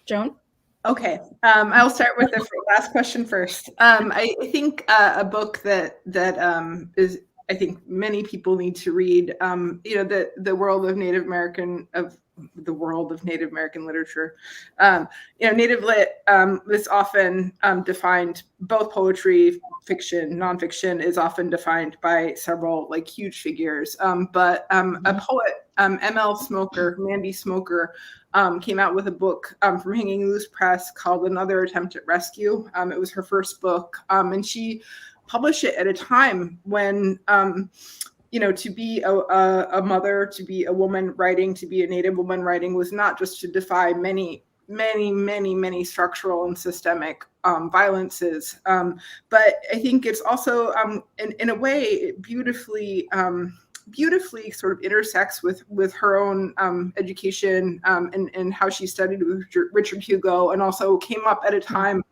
Joan? Okay, I'll start with the last question first. I think a book that is, I think many people need to read. The world of Native American literature. Native lit is often defined, both poetry, fiction, nonfiction, is often defined by several like huge figures. But a poet, Mandy Smoker, came out with a book from Hanging Loose Press called Another Attempt at Rescue. It was her first book, and she published it at a time when to be a mother, to be a woman writing, to be a Native woman writing was not just to defy many structural and systemic violences, but I think it's also in a way it beautifully sort of intersects with her own education and how she studied with Richard Hugo, and also came up at a time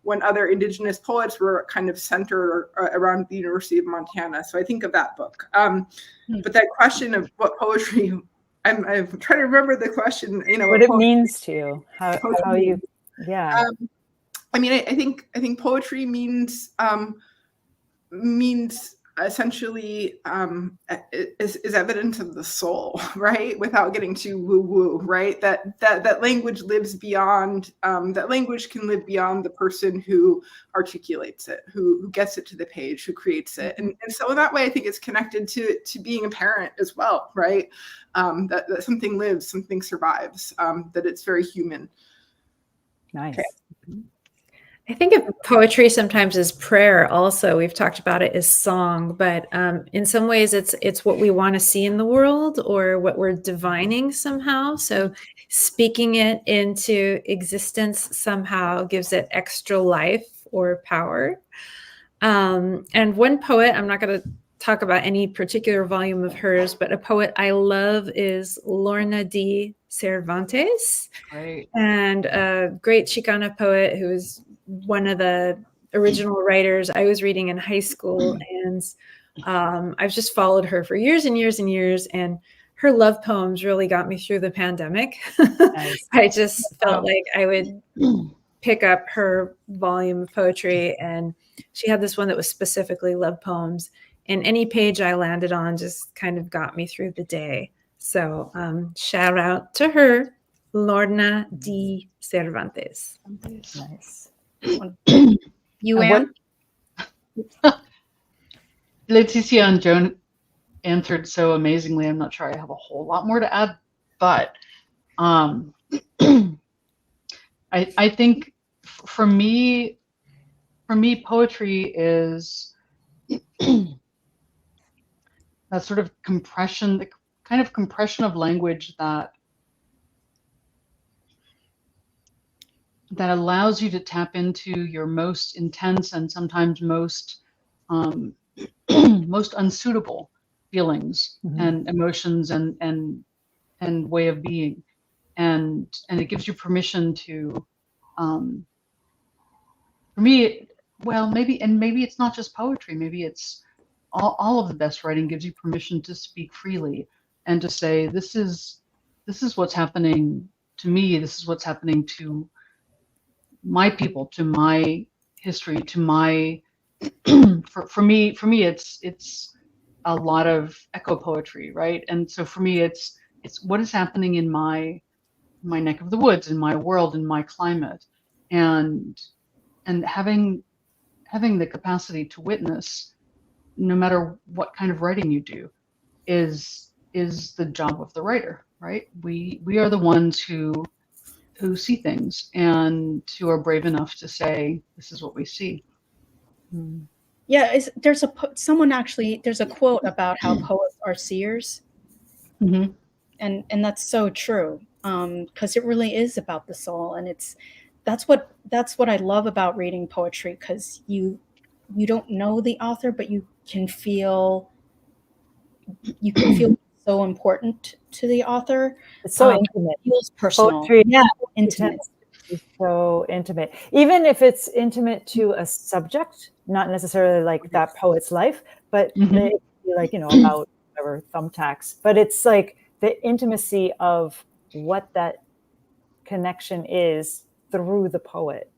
when other Indigenous poets were kind of centered around the University of Montana. So I think of that book. But that question of what poetry, I'm trying to remember the question. What it means to you, how you, yeah. I think poetry means essentially is evidence of the soul, right? Without getting too woo-woo, right? That language lives beyond, that language can live beyond the person who articulates it, who gets it to the page, who creates it. And so in that way, I think it's connected to being a parent as well, right? That something lives, something survives, that it's very human. Nice. Okay. I think of poetry sometimes as prayer also. We've talked about it as song, but in some ways it's what we want to see in the world or what we're divining somehow. So speaking it into existence somehow gives it extra life or power. And one poet, I'm not going to talk about any particular volume of hers, but a poet I love is Lorna D. Cervantes. Right. And a great Chicana poet who is one of the original writers I was reading in high school. And I've just followed her for years and years and years. And her love poems really got me through the pandemic. Nice. I just felt like I would pick up her volume of poetry. And she had this one that was specifically love poems. And any page I landed on just kind of got me through the day. So shout out to her, Lorna D. Cervantes. Nice. You, Ann? Leticia and Joan answered so amazingly. I'm not sure I have a whole lot more to add, but I think for me, poetry is that sort of compression, the kind of compression of language that allows you to tap into your most intense and sometimes most most unsuitable feelings and emotions and way of being, and it gives you permission to for me, well, maybe it's not just poetry, maybe it's all of the best writing gives you permission to speak freely and to say, this is what's happening to me, this is what's happening to my people, to my history, to my for me it's a lot of echo poetry, right? And so for me it's what is happening in my neck of the woods, in my world, in my climate, and having the capacity to witness, no matter what kind of writing you do, is the job of the writer, right? We are the ones who see things and who are brave enough to say, this is what we see. Yeah, there's a quote about how poets are seers, Mm-hmm. and that's so true, because it really is about the soul, and that's what I love about reading poetry, because you don't know the author, but you can feel so important to the author. It's so It intimate. feels personal. Poetry Yeah, tends intimate. to be so intimate, even if it's intimate to a subject, not necessarily like that poet's life, but Mm-hmm. it could be like, about whatever, thumbtacks. But it's like the intimacy of what that connection is through the poet.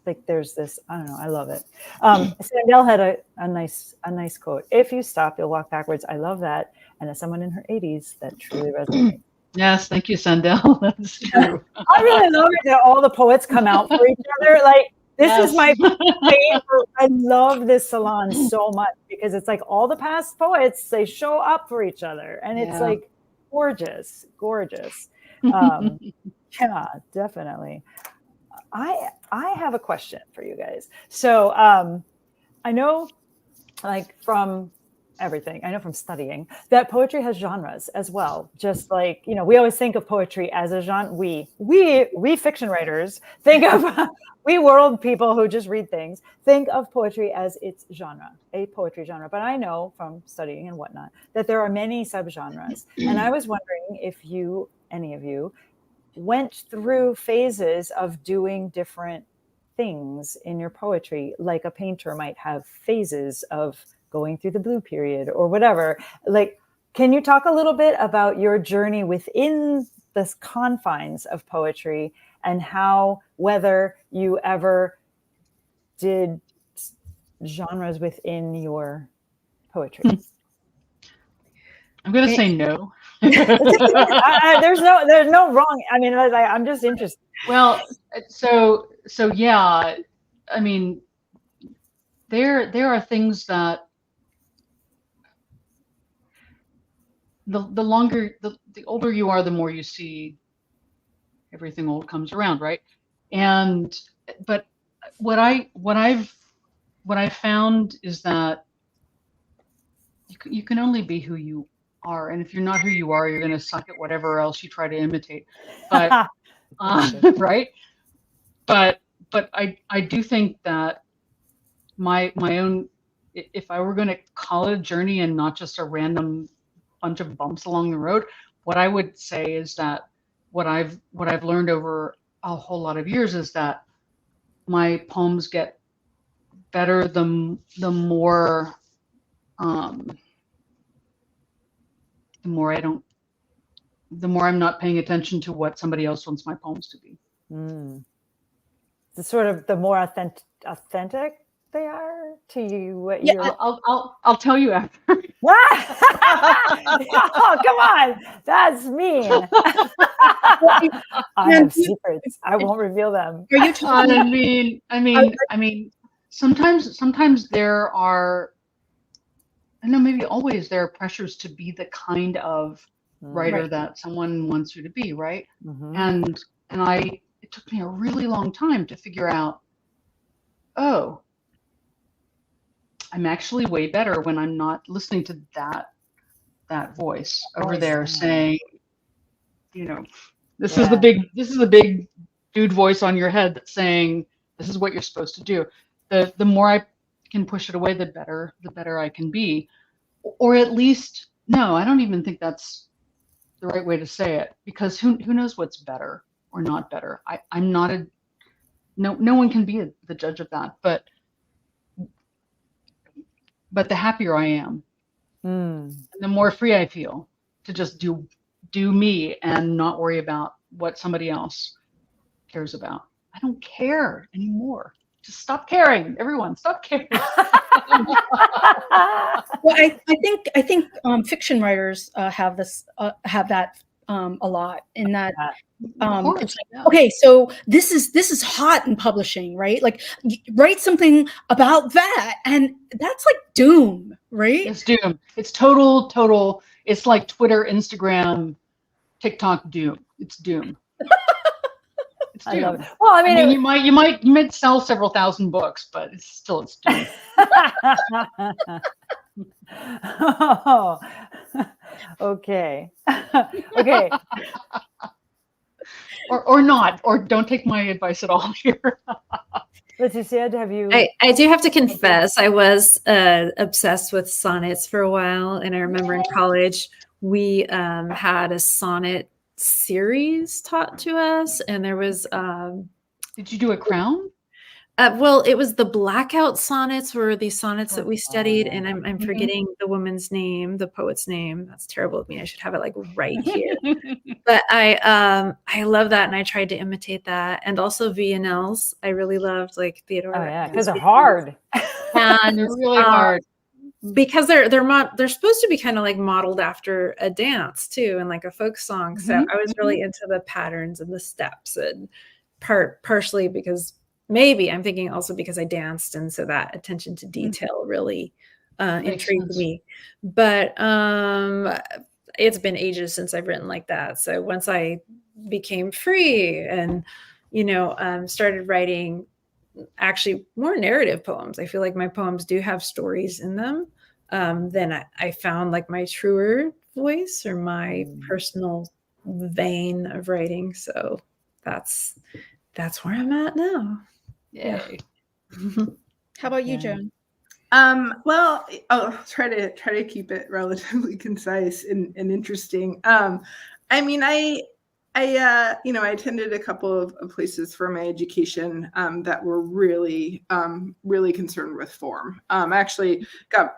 Like there's this, I don't know, I love it. Sandel had a nice quote. If you stop, you'll walk backwards. I love that. And as someone in her 80s, that truly resonates. Yes, thank you, Sandel. That's true. I really love it that all the poets come out for each other. Like this is my favorite. I love this salon so much because it's like all the past poets, they show up for each other, and it's like gorgeous. Yeah, definitely. I have a question for you guys. So I know, like from everything, I know from studying that poetry has genres as well. Just like, we always think of poetry as a genre. We fiction writers think of, we world people who just read things, think of poetry as its genre, a poetry genre. But I know from studying and whatnot that there are many subgenres. And I was wondering if any of you, went through phases of doing different things in your poetry, like a painter might have phases of going through the blue period or whatever. Like, can you talk a little bit about your journey within the confines of poetry and whether you ever did genres within your poetry? I'm going to say no. There's no wrong. I mean, I'm just interested. Well, so yeah, I mean, there are things that the older you are, the more you see everything old comes around, right? But what I've found is that you can only be who you are, and if you're not who you are, you're going to suck at whatever else you try to imitate. But right? But I do think that my own, if I were going to call it a journey and not just a random bunch of bumps along the road, what I would say is that what I've learned over a whole lot of years is that my poems get better the more I'm not paying attention to what somebody else wants my poems to be. It's sort of the more authentic they are to you. I'll tell you after. Oh, come on, that's mean. I have secrets. I won't reveal them. Are you talking? I mean, sometimes there are. I know maybe always there are pressures to be the kind of writer that someone wants you to be, right? Mm-hmm. And it took me a really long time to figure out, oh, I'm actually way better when I'm not listening to that voice over there saying, this is the big dude voice on your head that's saying this is what you're supposed to do. The more I can push it away, the better I can be. Or at least, no, I don't even think that's the right way to say it, because who knows what's better or not better. I'm not no one can be the judge of that, but the happier I am, and the more free I feel to just do me and not worry about what somebody else cares about. I don't care anymore. Just stop caring. Everyone, stop caring. Well, I think fiction writers have that a lot, in that it's like, okay, so this is hot in publishing, right? Like, write something about that, and that's like doom, right? It's doom. It's total. It's like Twitter, Instagram, TikTok doom. It's doom. It's I due. love it. Well, I mean, you might sell several thousand books, but it's due. Oh, okay. Okay. Or not, or don't take my advice at all here. Leticia, have you? I do have to confess, I was obsessed with sonnets for a while. And I remember in college, we had a sonnet series taught to us. And there was... Did you do a crown? Well, it was the blackout sonnets were the sonnets that we studied. And I'm forgetting the woman's name, the poet's name. That's terrible of me. I should have it like right here. But I love that. And I tried to imitate that. And also Villanelle's. I really loved like Theodore. Oh yeah, because they're hard. And They're really hard. because they're supposed to be kind of like modeled after a dance too, and like a folk song. So I was really into the patterns and the steps, and partially because maybe I'm thinking also because I danced, and so that attention to detail really intrigued me. But it's been ages since I've written like that. So once I became free and started writing actually more narrative poems, I feel like my poems do have stories in them. Then I found like my truer voice or my personal vein of writing. So that's where I'm at now. Yay. How about you, Joan? Well, I'll try to keep it relatively concise and interesting. I mean, I attended a couple of places for my education that were really concerned with form. I actually got,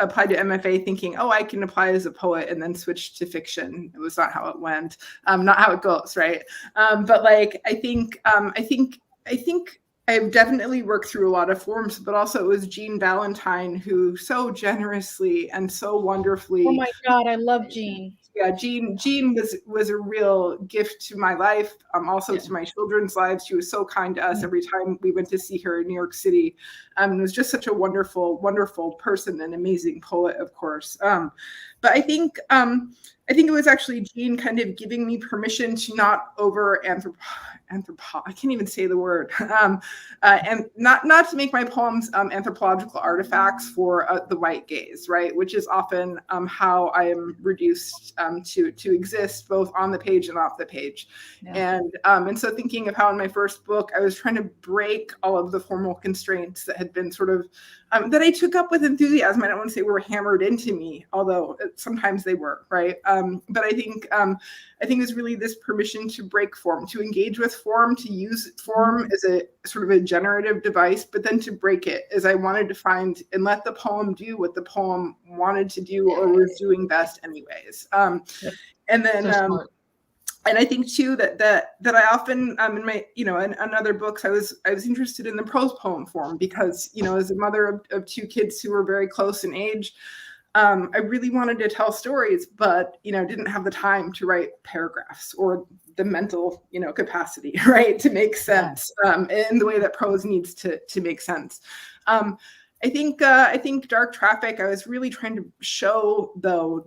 applied to MFA thinking, oh, I can apply as a poet, and then switched to fiction. It was not how it went, not how it goes, right? But like, I think I've definitely worked through a lot of forms, but also it was Jean Valentine who so generously and so wonderfully. Oh my God, I love Jean. Yeah, Jean was a real gift to my life, also to my children's lives. She was so kind to us every time we went to see her in New York City. It was just such a wonderful, wonderful person, an amazing poet, of course. But I think it was actually Jean kind of giving me permission to not over I can't even say the word, and not to make my poems anthropological artifacts for the white gaze, right? Which is often how I am reduced to exist both on the page and off the page. Yeah. And so thinking of how in my first book I was trying to break all of the formal constraints that had been sort of that I took up with enthusiasm. I don't want to say were hammered into me, although sometimes they were, right? But I think it was really this permission to break form, to engage with form, to use form as a sort of a generative device, but then to break it as I wanted to find and let the poem do what the poem wanted to do or was doing best anyways. And then so and I think too that I often in my in other books I was interested in the prose poem form because as a mother of two kids who were very close in age, I really wanted to tell stories, but didn't have the time to write paragraphs or the mental capacity, right, to make sense in the way that prose needs to make sense. I think Dark Traffic, I was really trying to show though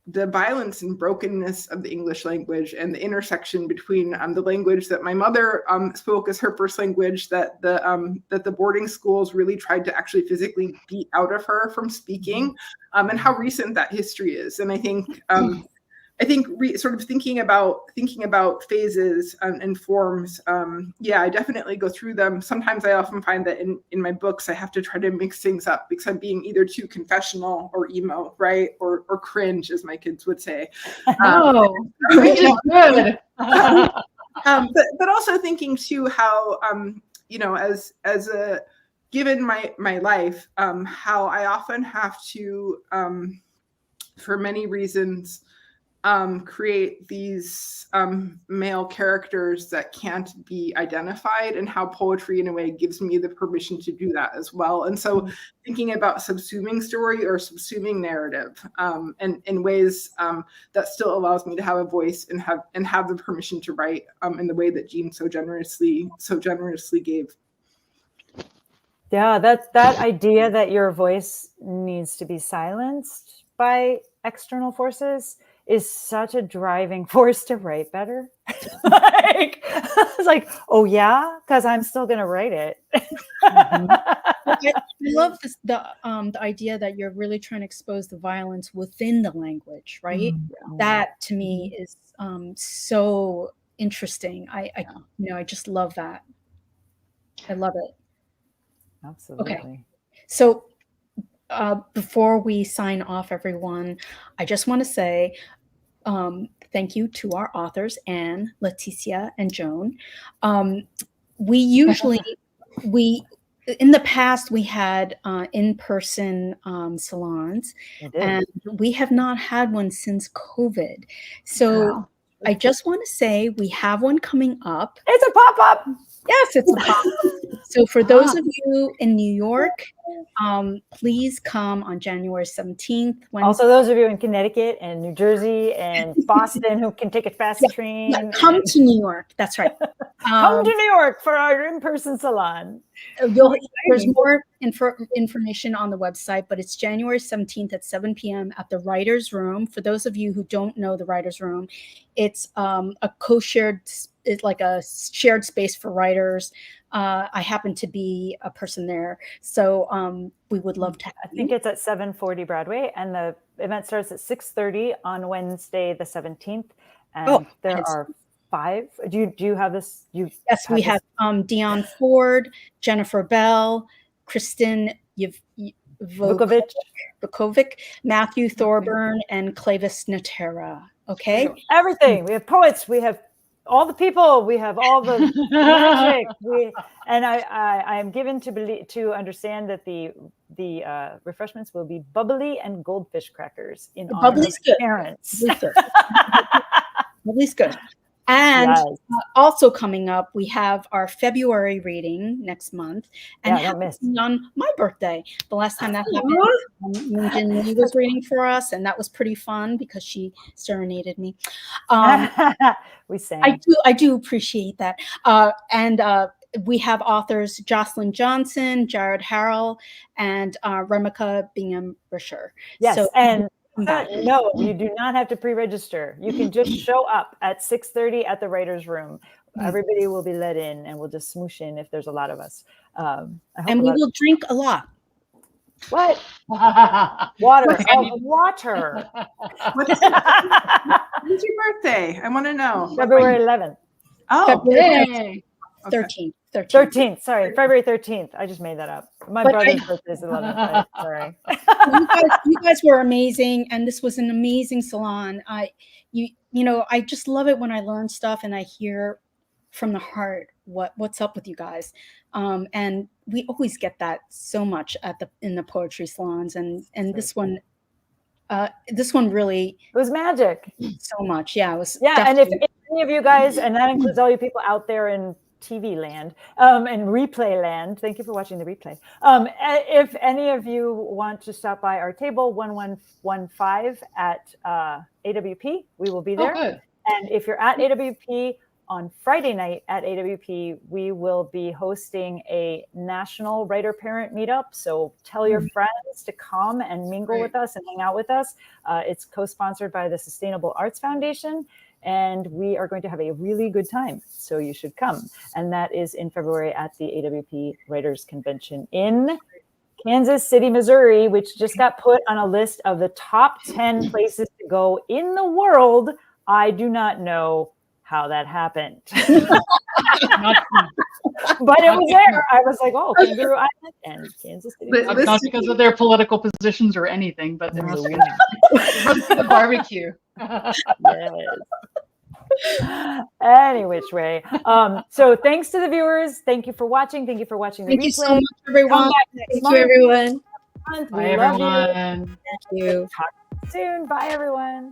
the violence and brokenness of the English language and the intersection between the language that my mother spoke as her first language that the boarding schools really tried to actually physically beat out of her from speaking, and how recent that history is. And I think sort of thinking about phases and forms, I definitely go through them. Sometimes I often find that in my books, I have to try to mix things up because I'm being either too confessional or emo, right? Or cringe, as my kids would say. Which is good. But also thinking too how, as a given my life, how I often have to, for many reasons, create these male characters that can't be identified, and how poetry in a way gives me the permission to do that as well. And so thinking about subsuming story or subsuming narrative and in ways that still allows me to have a voice and have the permission to write in the way that Jean so generously gave. Yeah, that idea that your voice needs to be silenced by external forces is such a driving force to write better. Like, I was like, oh yeah, because I'm still gonna write it. I love this, the idea that you're really trying to expose the violence within the language, right? That to me is so interesting. I I just love that. I love it. Absolutely. Okay. So before we sign off, everyone, I just want to say thank you to our authors, Anne, Leticia, and Joan. We usually, in the past, we had in-person salons, and we have not had one since COVID. So I just want to say we have one coming up. It's a pop-up. Yes, it's a pop-up. So for those of you in New York, please come on January 17th. Also, those of you in Connecticut and New Jersey and Boston who can take a fast train. Yeah, come to New York. That's right. Come to New York for our in-person salon. There's more information on the website, but it's January 17th at 7 p.m. at the Writers' Room. For those of you who don't know the Writers' Room, it's a co-shared, it's like a shared space for writers. I happen to be a person there, so we would love to have you. I think it's at 740 Broadway, and the event starts at 6:30 on Wednesday, the 17th. And there are 5. Do you have this? Yes, we have Dion Ford, Jennifer Bell, Kristen Vukovic, Matthew Thorburn, and Clavis Natera. Okay, everything. We have poets. We have all the people. We have all the magic. I am given to understand that the refreshments will be bubbly and goldfish crackers in honor of parents. Bubbly's good. And also coming up, we have our February reading next month, and on my birthday. The last time that happened, Moonjin Lee was reading for us, and that was pretty fun because she serenaded me. We sang. I do appreciate that. We have authors Jocelyn Johnson, Jared Harrell, and Remika Bingham-Risher. Yes, so, and no, you do not have to pre-register. You can just show up at 6:30 at the Writers' Room. Everybody will be let in, and we'll just smoosh in if there's a lot of us. And we will drink a lot. What? Water. Water. When's your birthday? I want to know. February 11th. Oh, February 13th. 13th. Sorry, February 13th. I just made that up. My brother's birthday is 11th. Sorry. You guys were amazing, and this was an amazing salon. I just love it when I learn stuff and I hear from the heart what's up with you guys. And we always get that so much in the poetry salons, and this one really, it was magic. So much. Yeah, it was. Yeah, and if any of you guys, and that includes all you people out there in TV land and replay land, thank you for watching the replay. If any of you want to stop by our table 1115 at AWP, we will be there. And if you're at AWP on Friday night at AWP, we will be hosting a national writer-parent meetup. So tell your friends to come and mingle with us and hang out with us. It's co-sponsored by the Sustainable Arts Foundation, and we are going to have a really good time. So you should come. And that is in February at the AWP Writers Convention in Kansas City, Missouri, which just got put on a list of the top 10 places to go in the world. I do not know how that happened. But it was there. I was like, oh, Kangaroo Island and Kansas City. Not because of their political positions or anything, but it must be the barbecue. Yes. Any which way. So thanks to the viewers. Thank you for watching. Thank you for watching the replay. Thank you so much, everyone. Thank you, everyone. We love you. Thank you. Thank you. Talk soon. Bye, everyone.